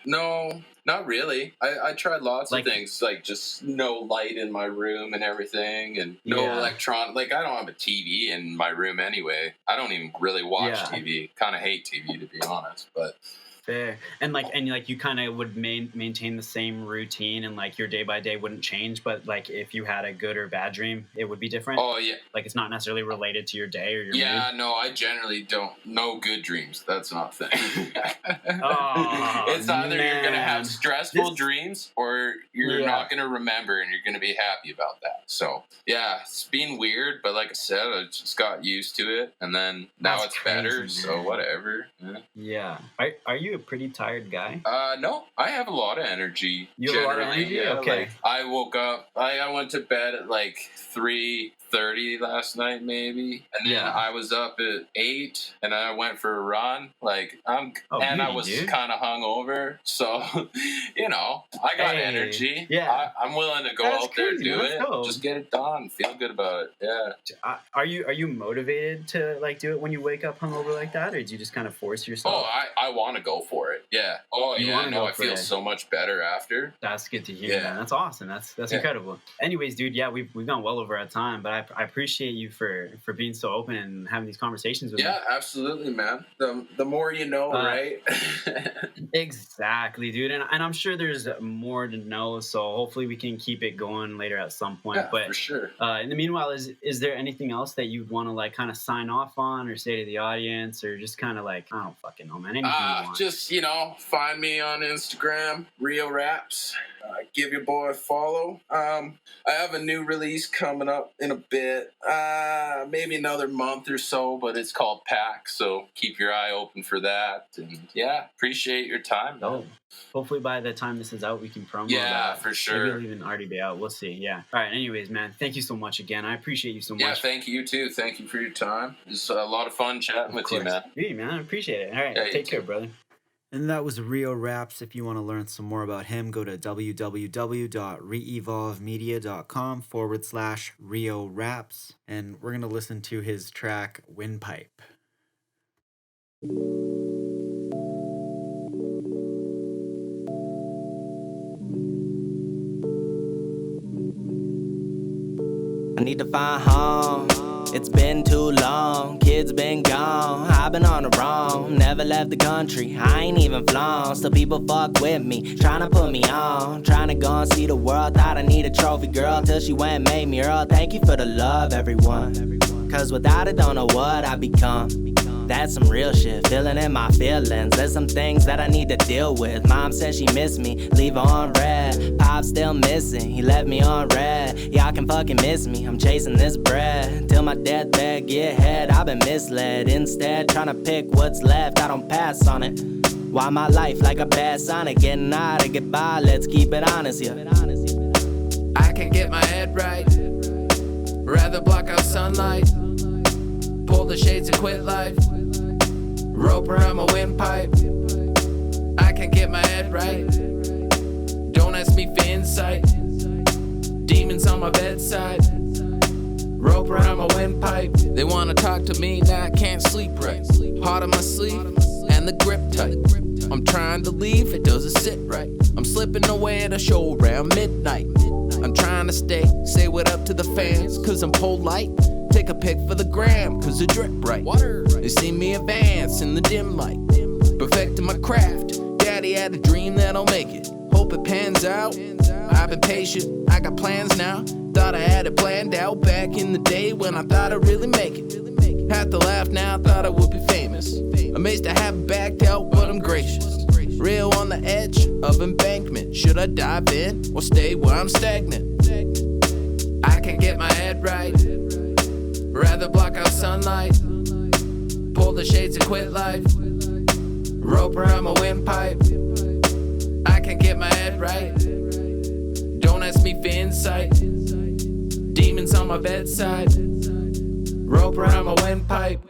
[SPEAKER 3] No, Not really. I tried lots
[SPEAKER 2] Like-
[SPEAKER 3] of things, like just no light in my room and everything, and no electron. Like, I don't have a TV in my room anyway. I don't even really watch TV. Kind of hate TV, to be honest, but...
[SPEAKER 2] Fair. And you kind of would maintain the same routine, and like your day by day wouldn't change, but like if you had a good or bad dream, it would be different.
[SPEAKER 3] Oh yeah.
[SPEAKER 2] Like it's not necessarily related to your day or your mood.
[SPEAKER 3] No, I generally don't. No good dreams. That's not a thing.
[SPEAKER 2] It's
[SPEAKER 3] either you're gonna have stressful dreams or you're not gonna remember, and you're gonna be happy about that. So yeah, it's been weird, but like I said, I just got used to it, and then now
[SPEAKER 2] That's
[SPEAKER 3] it's better.
[SPEAKER 2] crazy,
[SPEAKER 3] So
[SPEAKER 2] man.
[SPEAKER 3] whatever.
[SPEAKER 2] Yeah. Are you a pretty tired guy?
[SPEAKER 3] No, I have a lot of energy.
[SPEAKER 2] You have a lot of
[SPEAKER 3] generally.
[SPEAKER 2] energy?
[SPEAKER 3] Yeah,
[SPEAKER 2] Okay.
[SPEAKER 3] like, I woke up. I went to bed at like 3:30 last night, maybe, and then I was up at 8, and I went for a run. Like I was kind of hungover, so you know, I got energy.
[SPEAKER 2] Yeah,
[SPEAKER 3] I'm willing to go out there and do it. Just get it done. Feel good about it. Yeah.
[SPEAKER 2] Are you motivated to like do it when you wake up hungover like that, or do you just kind of force yourself?
[SPEAKER 3] Oh, I want to go for it. Yeah. Oh, yeah. No, I feel so much better after.
[SPEAKER 2] That's good to hear, man. That's awesome. That's incredible. Anyways, dude, we've gone well over our time, but I appreciate you for being so open and having these conversations with me.
[SPEAKER 3] Yeah, absolutely, man. The more you know, right?
[SPEAKER 2] Exactly, dude. And I'm sure there's more to know, so hopefully we can keep it going later at some point.
[SPEAKER 3] Yeah,
[SPEAKER 2] but
[SPEAKER 3] for sure.
[SPEAKER 2] In the meanwhile, is there anything else that you want to like kind of sign off on or say to the audience, or just kind of like, I don't fucking know, man, anything you want?
[SPEAKER 3] Just, find me on Instagram, Rio Raps. Give your boy a follow. I have a new release coming up in a bit, maybe another month or so, but it's called Pack, so keep your eye open for that. And yeah, appreciate your time.
[SPEAKER 2] Oh, hopefully by the time this is out, we can promo that.
[SPEAKER 3] Yeah, for sure.
[SPEAKER 2] Maybe it'll even already be out. We'll see. Yeah. All right. Anyways, man, thank you so much again. I appreciate you so much.
[SPEAKER 3] Yeah, thank you too. Thank you for your time. It's a lot of fun chatting with you, man.
[SPEAKER 2] Hey, man, I appreciate it. All right. Take care, brother.
[SPEAKER 1] And that was Rio Raps. If you want to learn some more about him, go to www.reevolvemedia.com/Rio Raps. And we're going to listen to his track, Windpipe.
[SPEAKER 4] I need to find home. It's been too long, kids been gone. I've been on the wrong, never left the country. I ain't even flown, still people fuck with me, trying to put me on, trying to go and see the world. Thought I need a trophy girl till she went and made me Earl. Thank you for the love, everyone, cause without it, don't know what I become. That's some real shit, feeling in my feelings. There's some things that I need to deal with. Mom said she missed me, leave her on red. Pop still missing, he left me on red. Y'all can fucking miss me, I'm chasing this bread till my deathbed get head. I've been misled, instead trying to pick what's left. I don't pass on it. Why my life like a bad Sonic, getting out of goodbye, let's keep it honest, yeah. I can't get my head right, rather block out sunlight, pull the shades and quit life, rope around my windpipe. I can't get my head right, don't ask me for insight, demons on my bedside, rope around my windpipe. They wanna talk to me, now I can't sleep right, heart on my sleeve and the grip tight. I'm trying to leave, it doesn't sit right, I'm slipping away at a show around midnight. I'm trying to say what up to the fans, cause I'm polite. Take a pic for the gram, cause it drip right. They see me advance in the dim light, perfecting my craft. Daddy had a dream that I'll make it, hope it pans out. I've been patient, I got plans now. Thought I had it planned out back in the day when I thought I'd really make it. Had to laugh now, thought I would be famous. Amazed I haven't backed out, but I'm gracious. Real on the edge of embankment. Should I dive in or stay where I'm stagnant? I can't get my head right, rather block out sunlight, pull the shades and quit life, rope around my windpipe. I can't get my head right, don't ask me for insight, demons on my bedside, rope around my windpipe.